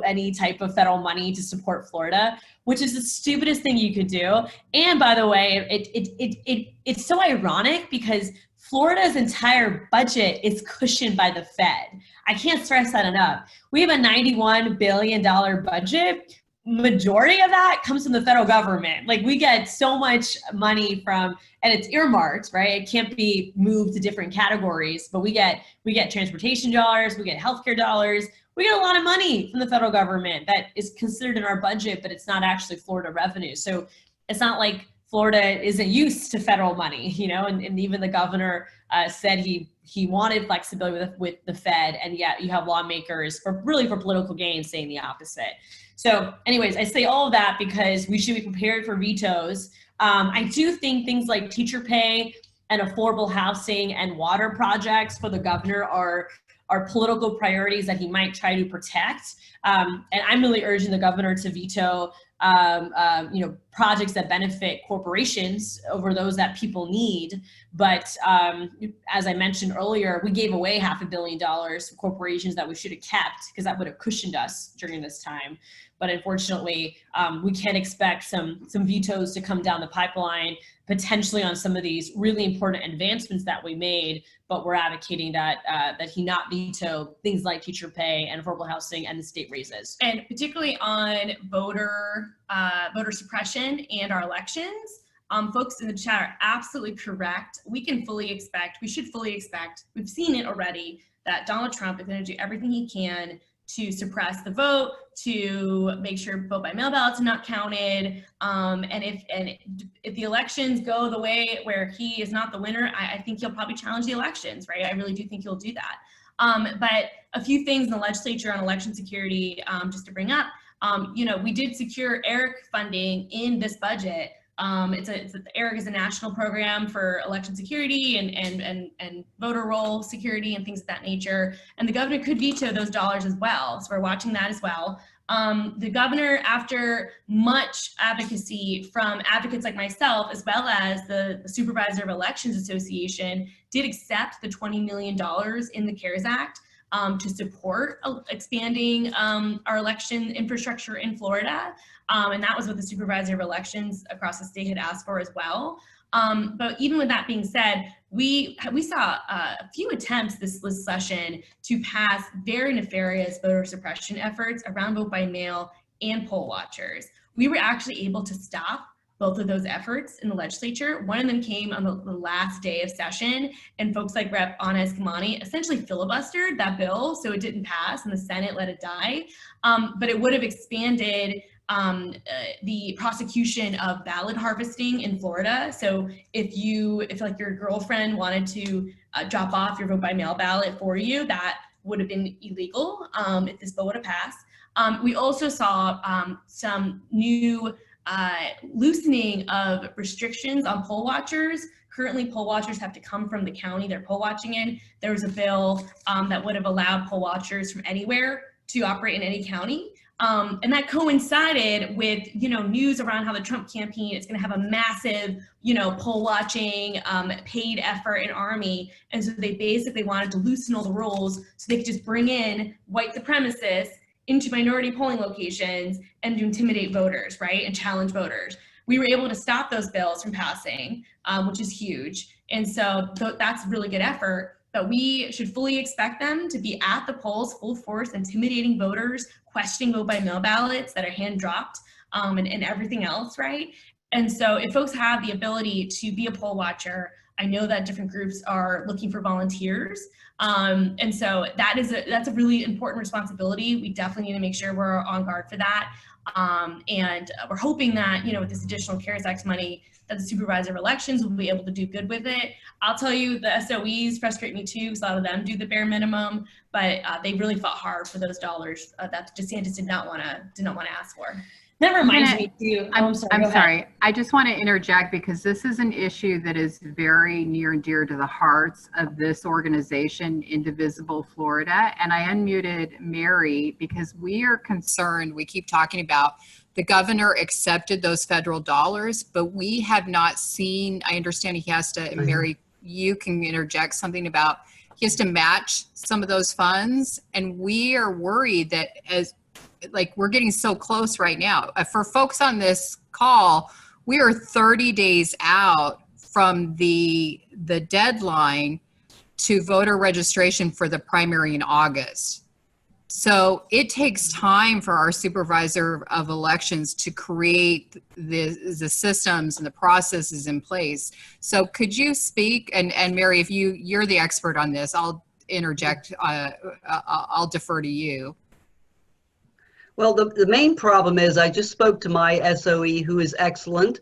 any type of federal money to support Florida, which is the stupidest thing you could do. And by the way, it's so ironic because Florida's entire budget is cushioned by the Fed. I can't stress that enough. We have a $91 billion budget. Majority of that comes from the federal government. Like we get so much money from, and it's earmarked, right? It can't be moved to different categories, but we get transportation dollars, we get healthcare dollars, we get a lot of money from the federal government that is considered in our budget, but it's not actually Florida revenue. So it's not like Florida isn't used to federal money, and even the governor said he wanted flexibility with the Fed, and yet you have lawmakers for political gain saying the opposite. So anyways, I say all of that because we should be prepared for vetoes. I do think things like teacher pay and affordable housing and water projects for the governor are political priorities that he might try to protect. And I'm really urging the governor to veto projects that benefit corporations over those that people need. But as I mentioned earlier, we gave away $500 million to corporations that we should have kept because that would have cushioned us during this time. But unfortunately, we can expect some vetoes to come down the pipeline, potentially on some of these really important advancements that we made. But we're advocating that he not veto things like teacher pay and affordable housing and the state raises. And particularly on voter suppression and our elections, folks in the chat are absolutely correct. We should fully expect, we've seen it already, that Donald Trump is going to do everything he can to suppress the vote, to make sure vote by mail ballots are not counted. And if the elections go the way where he is not the winner, I think he'll probably challenge the elections, right? I really do think he'll do that. But a few things in the legislature on election security, just to bring up, we did secure ERIC funding in this budget. ERIC is a national program for election security and voter roll security and things of that nature. And the governor could veto those dollars as well. So we're watching that as well. The governor, after much advocacy from advocates like myself, as well as the Supervisor of Elections Association, did accept the $20 million in the CARES Act to support expanding our election infrastructure in Florida. And that was what the Supervisor of Elections across the state had asked for as well. But even with that being said, we saw a few attempts this session to pass very nefarious voter suppression efforts around vote by mail and poll watchers. We were actually able to stop both of those efforts in the legislature. One of them came on the last day of session, and folks like Rep. Anna Eskamani essentially filibustered that bill, so it didn't pass, and the Senate let it die. But it would have expanded the prosecution of ballot harvesting in Florida. So if like your girlfriend wanted to drop off your vote by mail ballot for you, that would have been illegal if this bill would have passed. We also saw some new loosening of restrictions on poll watchers. Currently, poll watchers have to come from the county they're poll watching in. There was a bill that would have allowed poll watchers from anywhere to operate in any county. And that coincided with, news around how the Trump campaign is going to have a massive, poll watching, paid effort and army. And so they basically wanted to loosen all the rules so they could just bring in white supremacists into minority polling locations and to intimidate voters, right, and challenge voters. We were able to stop those bills from passing, which is huge. And so that's a really good effort, but we should fully expect them to be at the polls full force, intimidating voters, questioning vote by mail ballots that are hand dropped, and everything else, right? And so if folks have the ability to be a poll watcher, I know that different groups are looking for volunteers. And so that's a really important responsibility. We definitely need to make sure we're on guard for that. And we're hoping that, with this additional CARES Act money, that the supervisor of elections will be able to do good with it. I'll tell you, the SOEs frustrate me too, because a lot of them do the bare minimum, but they really fought hard for those dollars that DeSantis did not want to ask for. That reminds me too. I'm sorry. I just want to interject because this is an issue that is very near and dear to the hearts of this organization, Indivisible Florida. And I unmuted Mary because we are concerned. We keep talking about the governor accepted those federal dollars, but we have not seen, I understand he has to, Mary, you can interject something about, he has to match some of those funds. And we are worried that we're getting so close right now. For folks on this call, we are 30 days out from the deadline to voter registration for the primary in August. So it takes time for our supervisor of elections to create the systems and the processes in place. So could you speak, and Mary, if you're the expert on this, I'll interject, I'll defer to you. Well, the main problem is I just spoke to my SOE, who is excellent,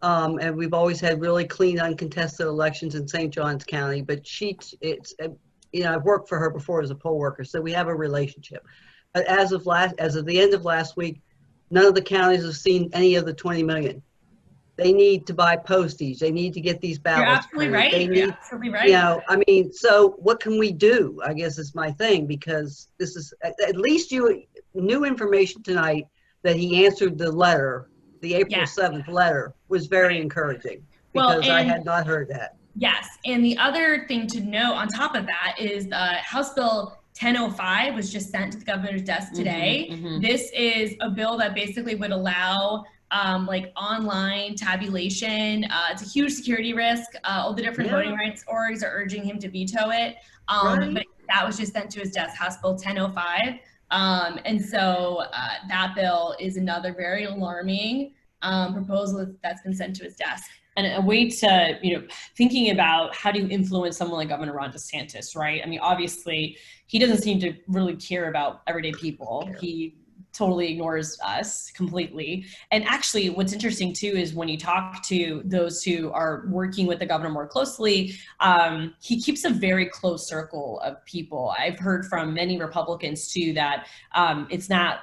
and we've always had really clean, uncontested elections in St. Johns County. But I've worked for her before as a poll worker, so we have a relationship. But as of the end of last week, none of the counties have seen any of the 20 million. They need to buy postage. They need to get these ballots. You're absolutely right. You're absolutely right. So what can we do? I guess is my thing, because this is at least new information tonight that he answered the letter, the April 7th letter, was very encouraging, because I had not heard that. Yes, and the other thing to note on top of that is House Bill 1005 was just sent to the governor's desk today. This is a bill that basically would allow online tabulation. It's a huge security risk. All the different voting rights orgs are urging him to veto it. But that was just sent to his desk, House Bill 1005. And so that bill is another very alarming proposal that's been sent to his desk. And a way to, thinking about how do you influence someone like Governor Ron DeSantis, right? I mean, obviously, he doesn't seem to really care about everyday people. He totally ignores us completely. And actually, what's interesting too is when you talk to those who are working with the governor more closely, he keeps a very close circle of people. I've heard from many Republicans too that it's not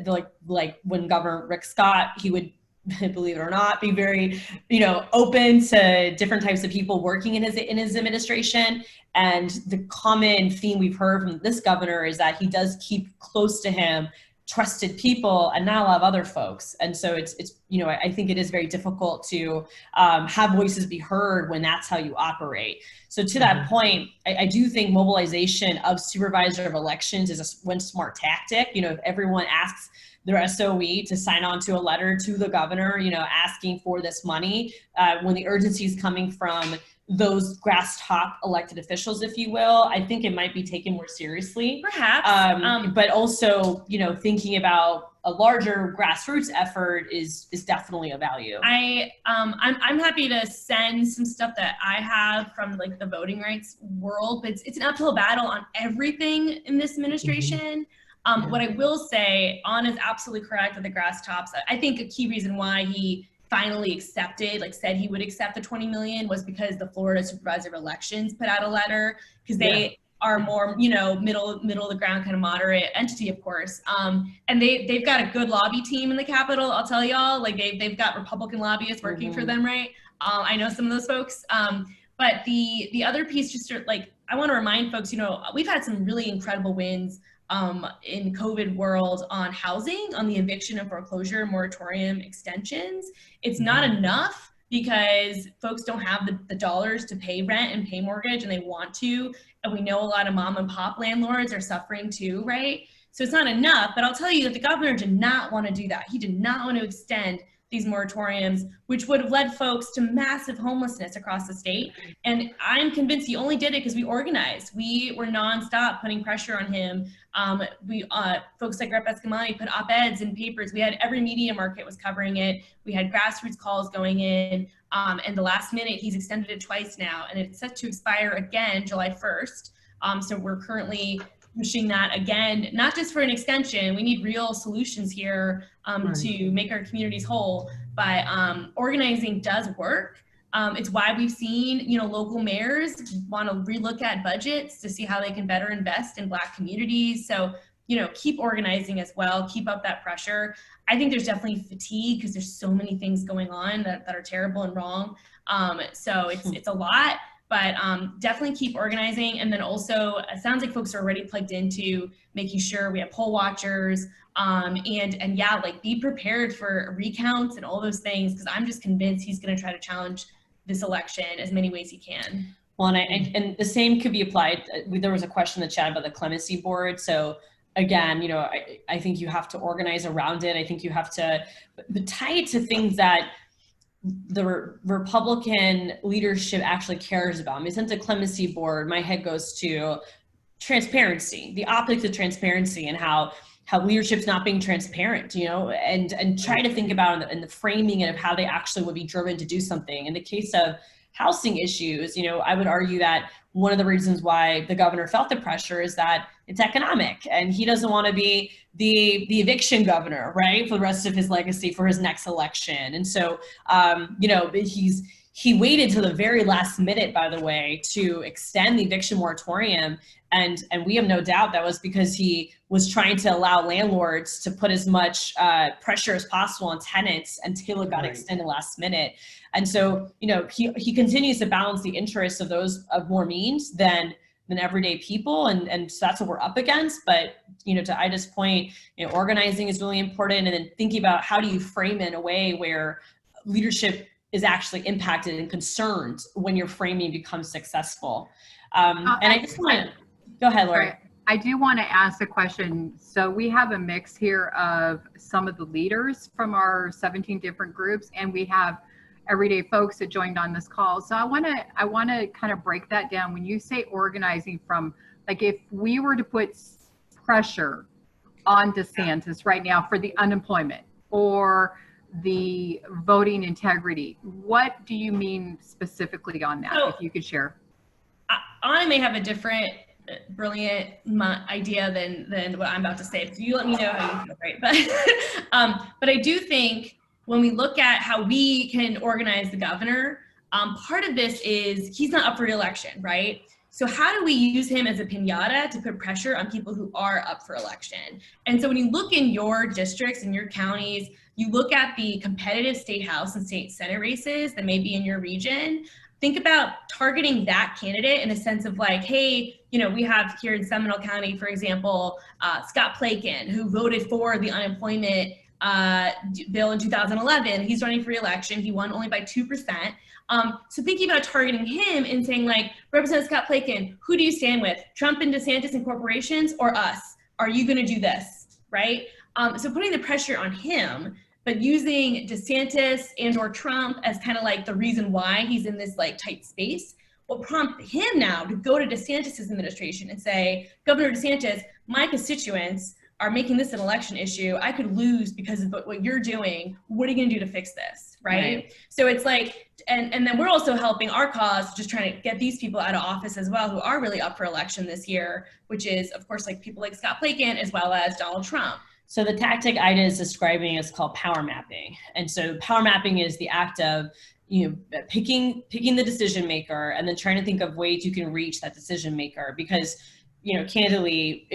like when Governor Rick Scott, he would, believe it or not, be very, open to different types of people working in his administration. And the common theme we've heard from this governor is that he does keep close to him trusted people and not a lot of other folks. And so it's I think it is very difficult to have voices be heard when that's how you operate. So to that point, I do think mobilization of supervisor of elections is one smart tactic. If everyone asks their SOE to sign on to a letter to the governor, asking for this money, when the urgency is coming from those grass top elected officials, if you will, I think it might be taken more seriously. Perhaps. But also, you know, thinking about a larger grassroots effort is definitely a value. I'm happy to send some stuff that I have from like the voting rights world, but it's an uphill battle on everything in this administration. What I will say, Anna is absolutely correct with the grass tops. I think a key reason why he finally accepted, like said he would accept the 20 million was because the Florida Supervisor of Elections put out a letter, because they are more, you know, middle of the ground kind of moderate entity, of course. And they've got a good lobby team in the Capitol, I'll tell y'all. Like they've got Republican lobbyists working for them, right? I know some of those folks. But the other piece, just like, I want to remind folks, you know, we've had some really incredible wins in COVID world on housing, on the eviction and foreclosure moratorium extensions. It's not enough because folks don't have the dollars to pay rent and pay mortgage, and they want to. And we know a lot of mom and pop landlords are suffering too, right? So it's not enough, but I'll tell you that the governor did not want to do that. He did not want to extend these moratoriums, which would have led folks to massive homelessness across the state. And I'm convinced he only did it because we organized. We were nonstop putting pressure on him. Folks like Anna Eskamani put op-eds in papers. We had every media market was covering it. We had grassroots calls going in. And the last minute, he's extended it twice now, and it's set to expire again July 1st. So we're currently pushing that again, not just for an extension. We need real solutions here to make our communities whole, but organizing does work. It's why we've seen, you know, local mayors want to relook at budgets to see how they can better invest in Black communities. So, you know, keep organizing as well, keep up that pressure. I think there's definitely fatigue because there's so many things going on that are terrible and wrong. So it's a lot. But definitely keep organizing. And then also, it sounds like folks are already plugged into making sure we have poll watchers and yeah, like be prepared for recounts and all those things, because I'm just convinced he's going to try to challenge this election as many ways he can. Well, and the same could be applied. There was a question in the chat about the clemency board. So again, you know, I think you have to organize around it. I think you have to tie it to things that the Republican leadership actually cares about. I mean, since the clemency board, my head goes to transparency, the optics of transparency, and how leadership's not being transparent, you know, and try to think about in the framing of how they actually would be driven to do something. In the case of housing issues, you know, I would argue that one of the reasons why the governor felt the pressure is that it's economic, and he doesn't want to be the eviction governor, right, for the rest of his legacy for his next election. And so, you know, he waited till the very last minute, by the way, to extend the eviction moratorium. And we have no doubt that was because he was trying to allow landlords to put as much pressure as possible on tenants until it got extended last minute. And so, you know, he continues to balance the interests of those of more means than everyday people. And so that's what we're up against. But, you know, to Ida's point, you know, organizing is really important. And then thinking about how do you frame it in a way where leadership is actually impacted and concerned when your framing becomes successful. And I just want to, go ahead, Lori. Right. I do want to ask a question. So we have a mix here of some of the leaders from our 17 different groups, and we have everyday folks that joined on this call. So I want to kind of break that down. When you say organizing, from like, if we were to put pressure on DeSantis right now for the unemployment or the voting integrity, what do you mean specifically on that? So, if you could share. I may have a different brilliant idea than what I'm about to say. So you let me know how you feel, right? But I do think when we look at how we can organize the governor, part of this is he's not up for re-election, right? So how do we use him as a piñata to put pressure on people who are up for election? And so when you look in your districts and your counties, you look at the competitive state house and state senate races that may be in your region, think about targeting that candidate in a sense of like, hey, you know, we have here in Seminole County, for example, Scott Plakin, who voted for the unemployment bill in 2011. He's running for re-election. He won only by 2%. So thinking about targeting him and saying like, Representative Scott Plakin, who do you stand with? Trump and DeSantis and corporations, or us? Are you going to do this, right? So putting the pressure on him but using DeSantis and or Trump as kind of like the reason why he's in this like tight space will prompt him now to go to DeSantis's administration and say, Governor DeSantis, my constituents are making this an election issue. I could lose because of what you're doing. What are you gonna do to fix this, right? So it's like, and then we're also helping our cause, just trying to get these people out of office as well, who are really up for election this year, which is of course like people like Scott Plakan as well as Donald Trump. So the tactic Ida is describing is called power mapping. And so power mapping is the act of picking the decision maker and then trying to think of ways you can reach that decision maker. Because, candidly,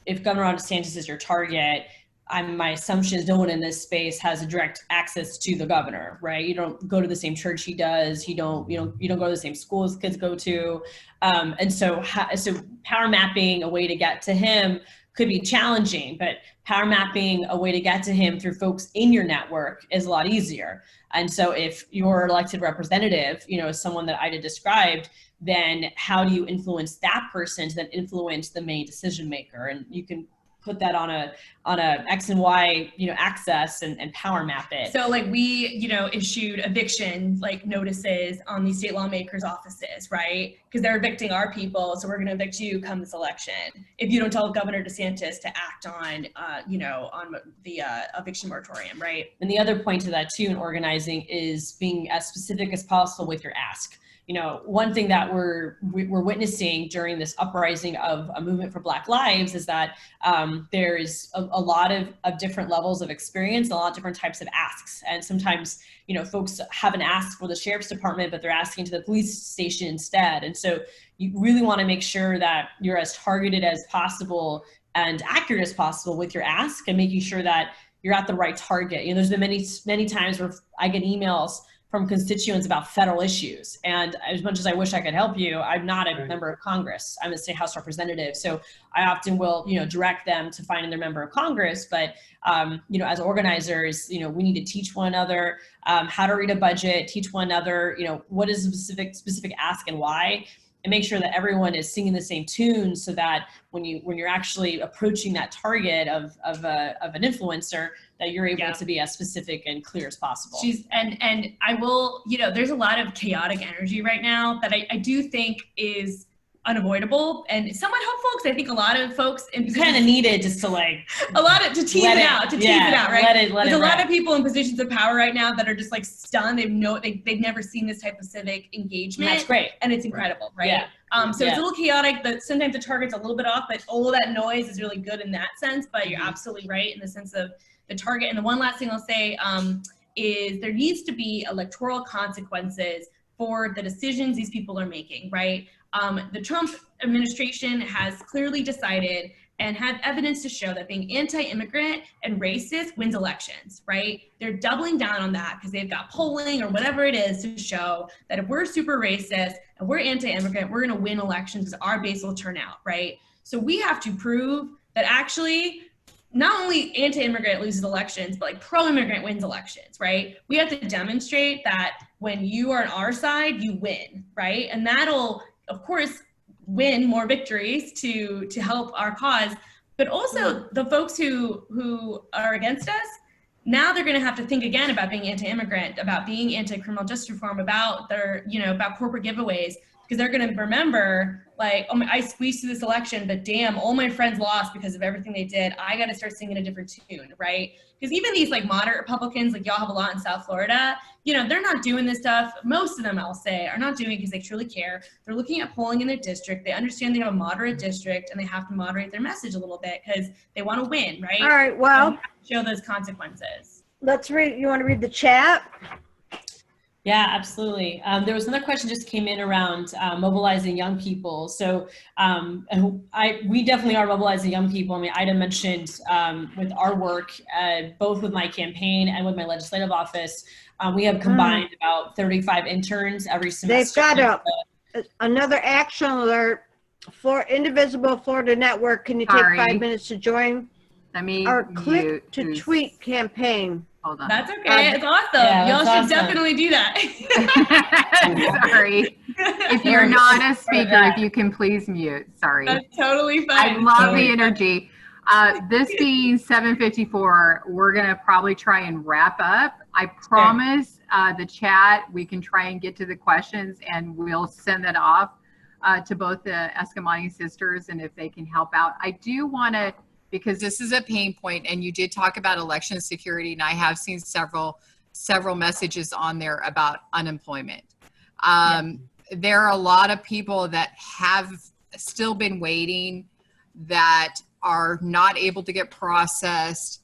if Governor DeSantis is your target, my assumption is no one in this space has a direct access to the governor, right? You don't go to the same church he does. You don't go to the same schools kids go to. And so power mapping, a way to get to him, could be challenging, but power mapping, a way to get to him through folks in your network, is a lot easier. And so if your elected representative, is someone that Ida described, then how do you influence that person to then influence the main decision maker? And you can put that on a X and Y, access and power map it. So like we, issued eviction notices on these state lawmakers' offices, right? Because they're evicting our people, so we're going to evict you come this election. If you don't tell Governor DeSantis to act on, on the eviction moratorium, right? And the other point to that too in organizing is being as specific as possible with your ask. One thing that we're witnessing during this uprising of a movement for Black lives is that there's a lot of different levels of experience, a lot of different types of asks. And sometimes, folks haven't asked for the sheriff's department, but they're asking to the police station instead. And so you really want to make sure that you're as targeted as possible and accurate as possible with your ask, and making sure that you're at the right target. There's been many times where I get emails from constituents about federal issues. And as much as I wish I could help you, I'm not a member of Congress. I'm a state House representative. So I often will, direct them to finding their member of Congress. But, as organizers, we need to teach one another how to read a budget, teach one another, what is the specific ask and why, and make sure that everyone is singing the same tune, so that when you're actually approaching that target of an influencer, that you're able to be as specific and clear as possible. And I will, there's a lot of chaotic energy right now that I do think is unavoidable and somewhat helpful, because I think a lot of folks in positions, kind of needed just to to tease it out, right? There's a lot of people in positions of power right now that are just stunned. They've never seen this type of civic engagement. And that's great. And it's incredible, right? Yeah. It's a little chaotic, but sometimes the target's a little bit off, but all of that noise is really good in that sense. But you're absolutely right in the sense of the target. And the one last thing I'll say is there needs to be electoral consequences for the decisions these people are making, right? The Trump administration has clearly decided and have evidence to show that being anti-immigrant and racist wins elections, right? They're doubling down on that because they've got polling or whatever it is to show that if we're super racist and we're anti-immigrant, we're gonna win elections because our base will turn out, right? So we have to prove that actually not only anti-immigrant loses elections, but pro-immigrant wins elections, right? We have to demonstrate that when you are on our side, you win, right? And that'll, of course, win more victories to help our cause. But also the folks who are against us, now they're going to have to think again about being anti-immigrant, about being anti-criminal justice reform, about their, about corporate giveaways, because they're going to remember I squeezed through this election, but damn, all my friends lost because of everything they did. I got to start singing a different tune, right? Because even these moderate Republicans, y'all have a lot in South Florida, they're not doing this stuff. Most of them, I'll say, are not doing it because they truly care. They're looking at polling in their district. They understand they have a moderate district and they have to moderate their message a little bit because they want to win, right? All right, well, show those consequences. let's read. You want to read the chat? Yeah, absolutely. There was another question just came in around mobilizing young people. So we definitely are mobilizing young people. I mean, Ida mentioned with our work, both with my campaign and with my legislative office, we have combined about 35 interns every semester. They've got another action alert for Indivisible Florida Network. Can you take 5 minutes to join our Click to Tweet campaign? Hold on. That's okay. It's awesome. Yeah, y'all should awesome. Definitely do that. Sorry. If you're not a speaker, if you can please mute. Sorry. That's totally I fine. love the energy. This being 7:54, we're going to probably try and wrap up. I promise the chat, we can try and get to the questions, and we'll send that off to both the Eskamani sisters, and if they can help out. I do want to, because this is a pain point, and you did talk about election security, and I have seen several messages on there about unemployment. There are a lot of people that have still been waiting, that are not able to get processed.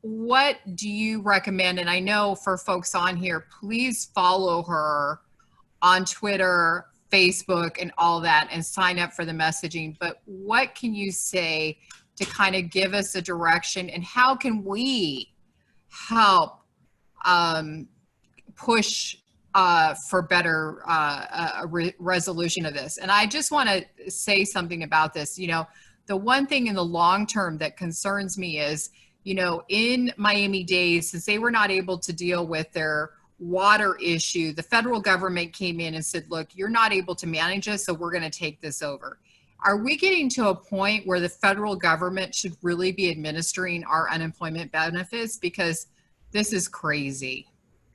What do you recommend? And I know for folks on here, please follow her on Twitter, Facebook, and all that, and sign up for the messaging. But what can you say to kind of give us a direction, and how can we help push for better resolution of this? And I just want to say something about this. You know, the one thing in the long term that concerns me is, you know, in Miami-Dade, since they were not able to deal with their water issue, the federal government came in and said, look, you're not able to manage this, so we're going to take this over. Are we getting to a point where the federal government should really be administering our unemployment benefits? Because this is crazy.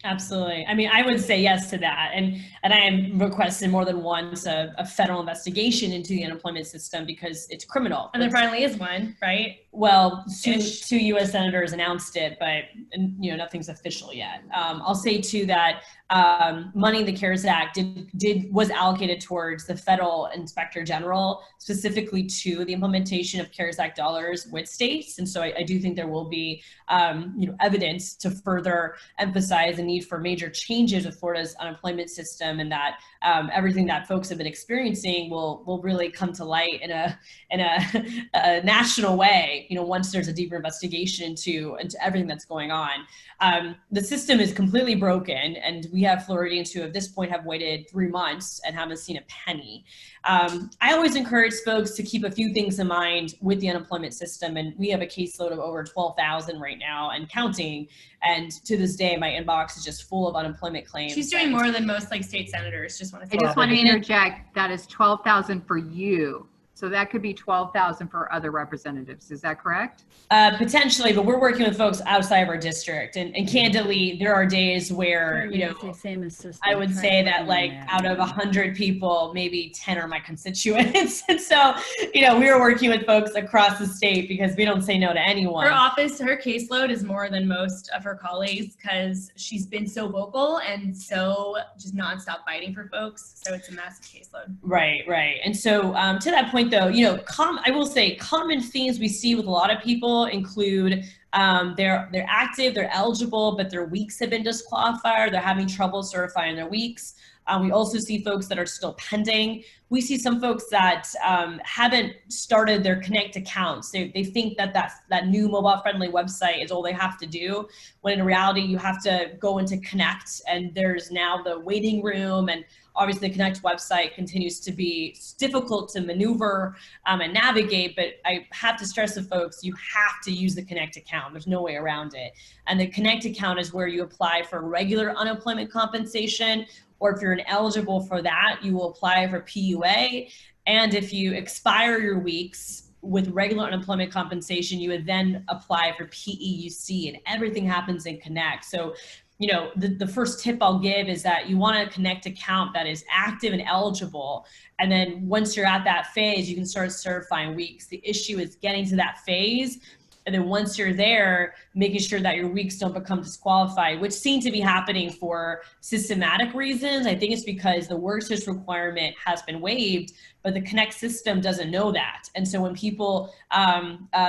Absolutely. I mean, I would say yes to that. And I am requesting more than once a federal investigation into the unemployment system, because it's criminal. And there finally is one, right? Well, two U.S. senators announced it, but you know, nothing's official yet. I'll say too that money in the CARES Act was allocated towards the federal inspector general, specifically to the implementation of CARES Act dollars with states. And so I do think there will be you know, evidence to further emphasize the need for major changes with Florida's unemployment system, and that everything that folks have been experiencing will really come to light in a national way, you know, once there's a deeper investigation into everything that's going on. The system is completely broken, and we have Floridians who at this point have waited 3 months and haven't seen a penny. I always encourage folks to keep a few things in mind with the unemployment system, and we have a caseload of over 12,000 right now and counting. And to this day, my inbox is just full of unemployment claims. She's doing more than most like state senators. Just want to say. I just want to interject. That is 12,000 for you. So that could be 12,000 for other representatives. Is that correct? Potentially, but we're working with folks outside of our district. And candidly, there are days where, you know, I would say that like out of 100 people, maybe 10 are my constituents. And so, you know, we are working with folks across the state because we don't say no to anyone. Her office, her caseload is more than most of her colleagues because she's been so vocal and so just nonstop fighting for folks. So it's a massive caseload. Right, right. And so to that point, though, you know, I will say common themes we see with a lot of people include they're active, they're eligible, but their weeks have been disqualified, or they're having trouble certifying their weeks. We also see folks that are still pending. We see some folks that haven't started their Connect accounts. They think that new mobile-friendly website is all they have to do, when in reality you have to go into Connect, and there's now the waiting room, and obviously the Connect website continues to be difficult to maneuver and navigate, but I have to stress to folks, you have to use the Connect account. There's no way around it. And the Connect account is where you apply for regular unemployment compensation, or if you're ineligible for that, you will apply for PUA. And if you expire your weeks with regular unemployment compensation, you would then apply for PEUC, and everything happens in Connect. So, you know, the first tip I'll give is that you want a Connect account that is active and eligible. And then once you're at that phase, you can start certifying weeks. The issue is getting to that phase. And then once you're there, making sure that your weeks don't become disqualified, which seem to be happening for systematic reasons. I think it's because the work search requirement has been waived, but the Connect system doesn't know that. And so when people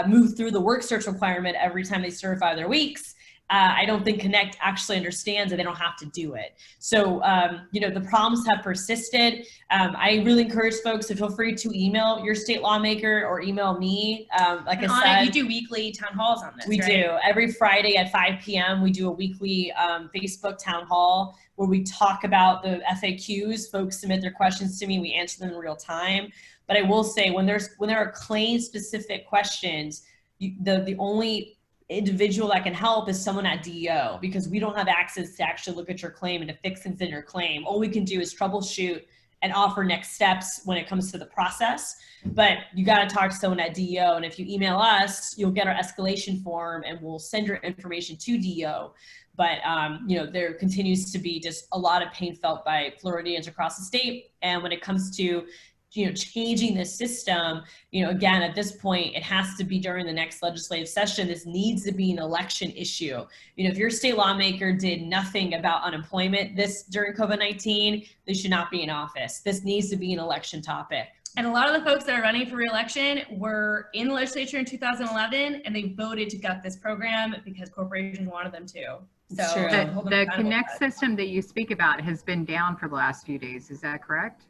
move through the work search requirement every time they certify their weeks, I don't think Connect actually understands that they don't have to do it. So, you know, the problems have persisted. I really encourage folks to feel free to email your state lawmaker or email me. Like I said, you do weekly town halls on this, we do. Every Friday at 5 p.m. we do a weekly Facebook town hall where we talk about the FAQs. Folks submit their questions to me. We answer them in real time. But I will say when there are claim-specific questions, the only individual that can help is someone at DEO, because we don't have access to actually look at your claim and to fix things in your claim. All we can do is troubleshoot and offer next steps when it comes to the process. But you got to talk to someone at DEO, and if you email us, you'll get our escalation form and we'll send your information to DEO. But you know, there continues to be just a lot of pain felt by Floridians across the state. And when it comes to, you know, changing the system, you know, again, at this point, it has to be during the next legislative session. This needs to be an election issue. You know, if your state lawmaker did nothing about unemployment during COVID-19, they should not be in office. This needs to be an election topic. And a lot of the folks that are running for re-election were in the legislature in 2011, and they voted to gut this program because corporations wanted them to. So the Connect system that you speak about has been down for the last few days. Is that correct?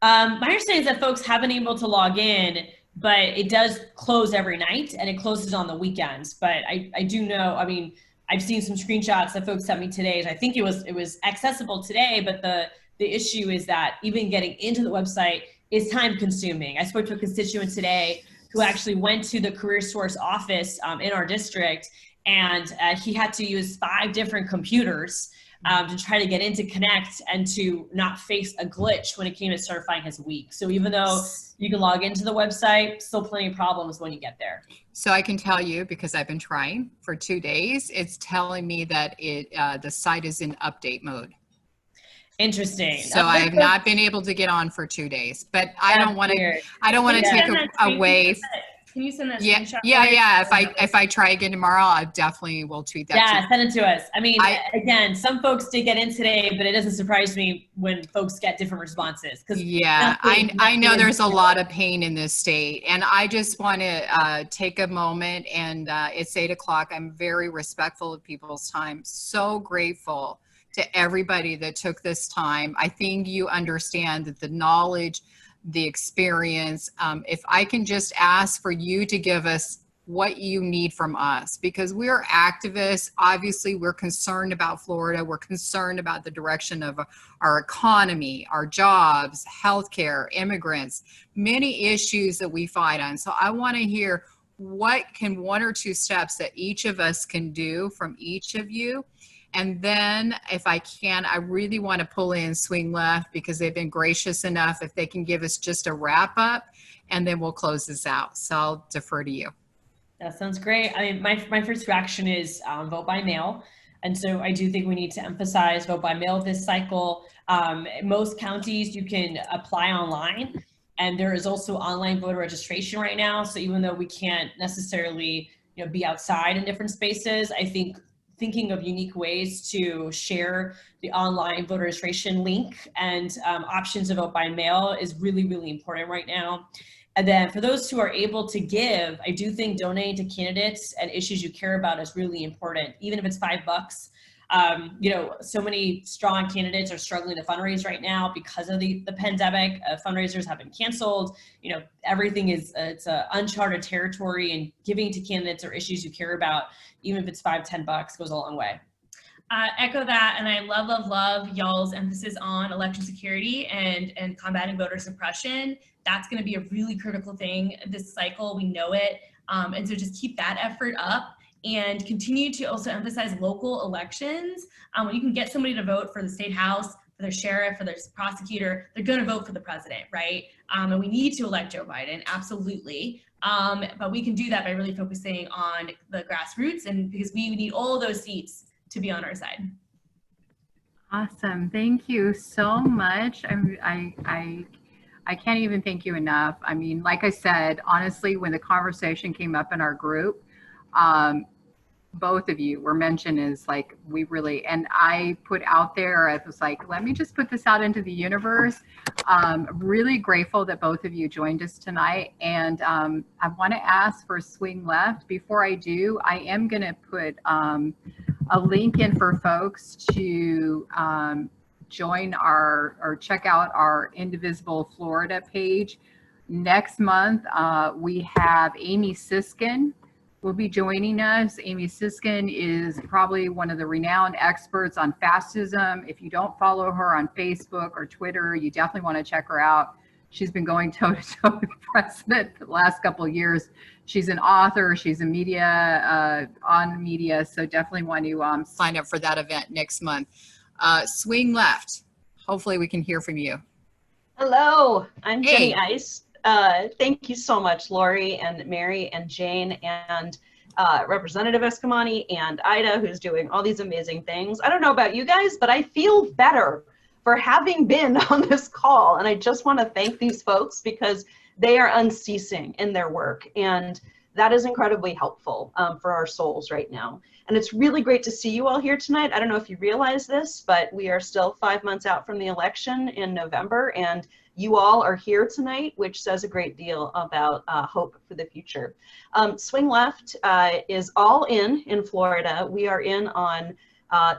My understanding is that folks have been able to log in, but it does close every night and it closes on the weekends. But I do know, I mean, I've seen some screenshots that folks sent me today. I think it was accessible today, but the issue is that even getting into the website is time consuming. I spoke to a constituent today who actually went to the Career Source office in our district, and he had to use 5 different computers to try to get into Connect and to not face a glitch when it came to certifying his week. So even though you can log into the website, still plenty of problems when you get there. So I can tell you, because I've been trying for 2 days, it's telling me that the site is in update mode. Interesting. So I have not been able to get on for 2 days, but I don't want to take away. Can you send that Yeah, screenshot? yeah. If I try again tomorrow, I definitely will tweet that. Yeah, send it to us. I mean, again, some folks did get in today, but it doesn't surprise me when folks get different responses. Yeah, I know there's a lot of pain in this state, and I just want to take a moment. And it's 8 o'clock. I'm very respectful of people's time. So grateful to everybody that took this time. I think you understand that the knowledge, the experience, if I can just ask for you to give us what you need from us, because we're activists. Obviously, we're concerned about Florida. We're concerned about the direction of our economy, our jobs, healthcare, immigrants, many issues that we fight on. So I want to hear what can 1 or 2 steps that each of us can do from each of you. And then if I can, I really want to pull in Swing Left, because they've been gracious enough if they can give us just a wrap up, and then we'll close this out. So I'll defer to you. That sounds great. I mean, my first reaction is vote by mail. And so I do think we need to emphasize vote by mail this cycle. Most counties you can apply online, and there is also online voter registration right now. So even though we can't necessarily, you know, be outside in different spaces, I think thinking of unique ways to share the online voter registration link and options to vote by mail is really, really important right now. And then for those who are able to give, I do think donating to candidates and issues you care about is really important, even if it's $5. You know, so many strong candidates are struggling to fundraise right now because of the pandemic. Fundraisers have been canceled. You know, everything is, it's uncharted territory, and giving to candidates or issues you care about, even if it's $5, $10, goes a long way. Echo that, and I love y'all's emphasis on election security and combating voter suppression. That's going to be a really critical thing this cycle. We know it, and so just keep that effort up. And continue to also emphasize local elections. When you can get somebody to vote for the state house, for their sheriff, for their prosecutor, they're going to vote for the president, right? And we need to elect Joe Biden, absolutely. But we can do that by really focusing on the grassroots, and because we need all those seats to be on our side. Awesome, thank you so much. I can't even thank you enough. I mean, like I said, honestly, when the conversation came up in our group, both of you were mentioned as like, we really, and I put out there, I was like, let me just put this out into the universe. Really grateful that both of you joined us tonight. And I want to ask for Swing Left. Before I do, I am going to put a link in for folks to join or check out our Indivisible Florida page. Next month, we have Amy Siskin will be joining us. Amy Siskin is probably one of the renowned experts on fascism. If you don't follow her on Facebook or Twitter, you definitely want to check her out. She's been going toe to toe with the president the last couple of years. She's an author, she's a media, on media, so definitely want to sign up for that event next month. Swing Left, hopefully we can hear from you. Hello, I'm Jenny Ice. Thank you so much, Lori and Mary and Jane and Representative Eskamani and Ida, who's doing all these amazing things. I don't know about you guys, but I feel better for having been on this call. And I just want to thank these folks because they are unceasing in their work. And that is incredibly helpful for our souls right now. And it's really great to see you all here tonight. I don't know if you realize this, but we are still 5 months out from the election in November, and you all are here tonight, which says a great deal about hope for the future. Swing Left is all in Florida. We are in on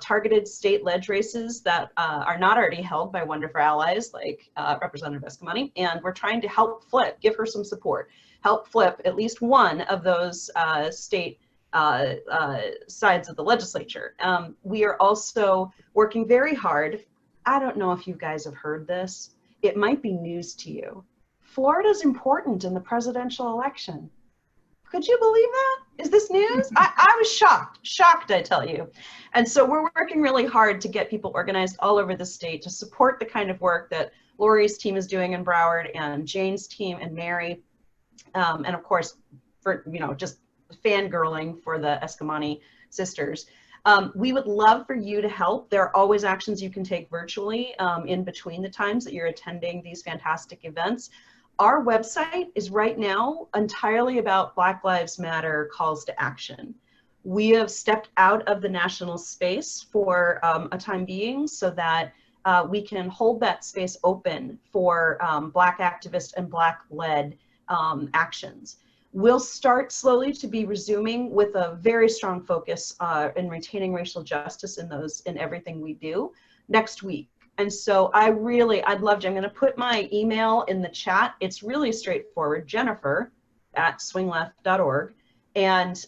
targeted state ledge races that are not already held by wonderful allies like Representative Eskamani, and we're trying to help flip, give her some support, help flip at least one of those state sides of the legislature. We are also working very hard. I don't know if you guys have heard this. It might be news to you. Florida's important in the presidential election. Could you believe that? Is this news? I was shocked, I tell you. And so we're working really hard to get people organized all over the state to support the kind of work that Lori's team is doing in Broward and Jane's team and Mary. And of course, for, just fangirling for the Eskamani sisters. We would love for you to help. There are always actions you can take virtually in between the times that you're attending these fantastic events. Our website is right now entirely about Black Lives Matter calls to action. We have stepped out of the national space for a time being so that we can hold that space open for Black activist and Black-led actions. We'll start slowly to be resuming with a very strong focus in retaining racial justice in everything we do next week. And so I'd love to, I'm going to put my email in the chat. It's really straightforward, Jennifer@swingleft.org. And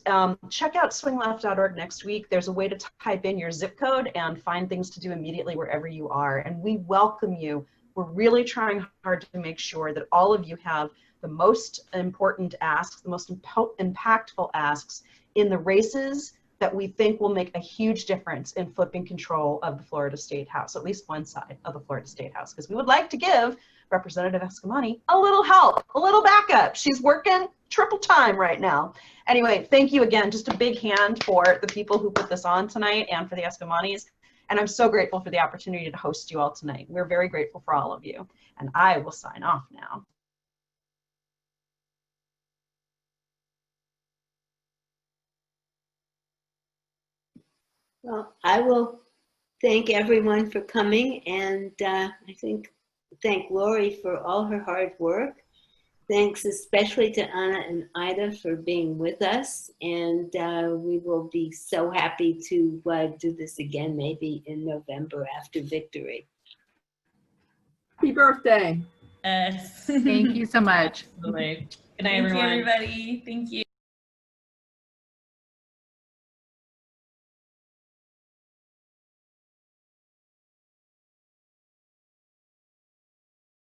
check out swingleft.org next week. There's a way to type in your zip code and find things to do immediately wherever you are. And we welcome you. We're really trying hard to make sure that all of you have the most important asks, the most impactful asks in the races that we think will make a huge difference in flipping control of the Florida State House, at least one side of the Florida State House, because we would like to give Representative Eskamani a little help, a little backup. She's working triple time right now. Anyway, thank you again. Just a big hand for the people who put this on tonight and for the Eskamanis. And I'm so grateful for the opportunity to host you all tonight. We're very grateful for all of you. And I will sign off now. Well, I will thank everyone for coming, and thank Lori for all her hard work. Thanks especially to Anna and Ida for being with us, and we will be so happy to do this again maybe in November after victory. Happy birthday. Thank you so much. Absolutely. Good night, Thank everyone. you, everybody. Thank you.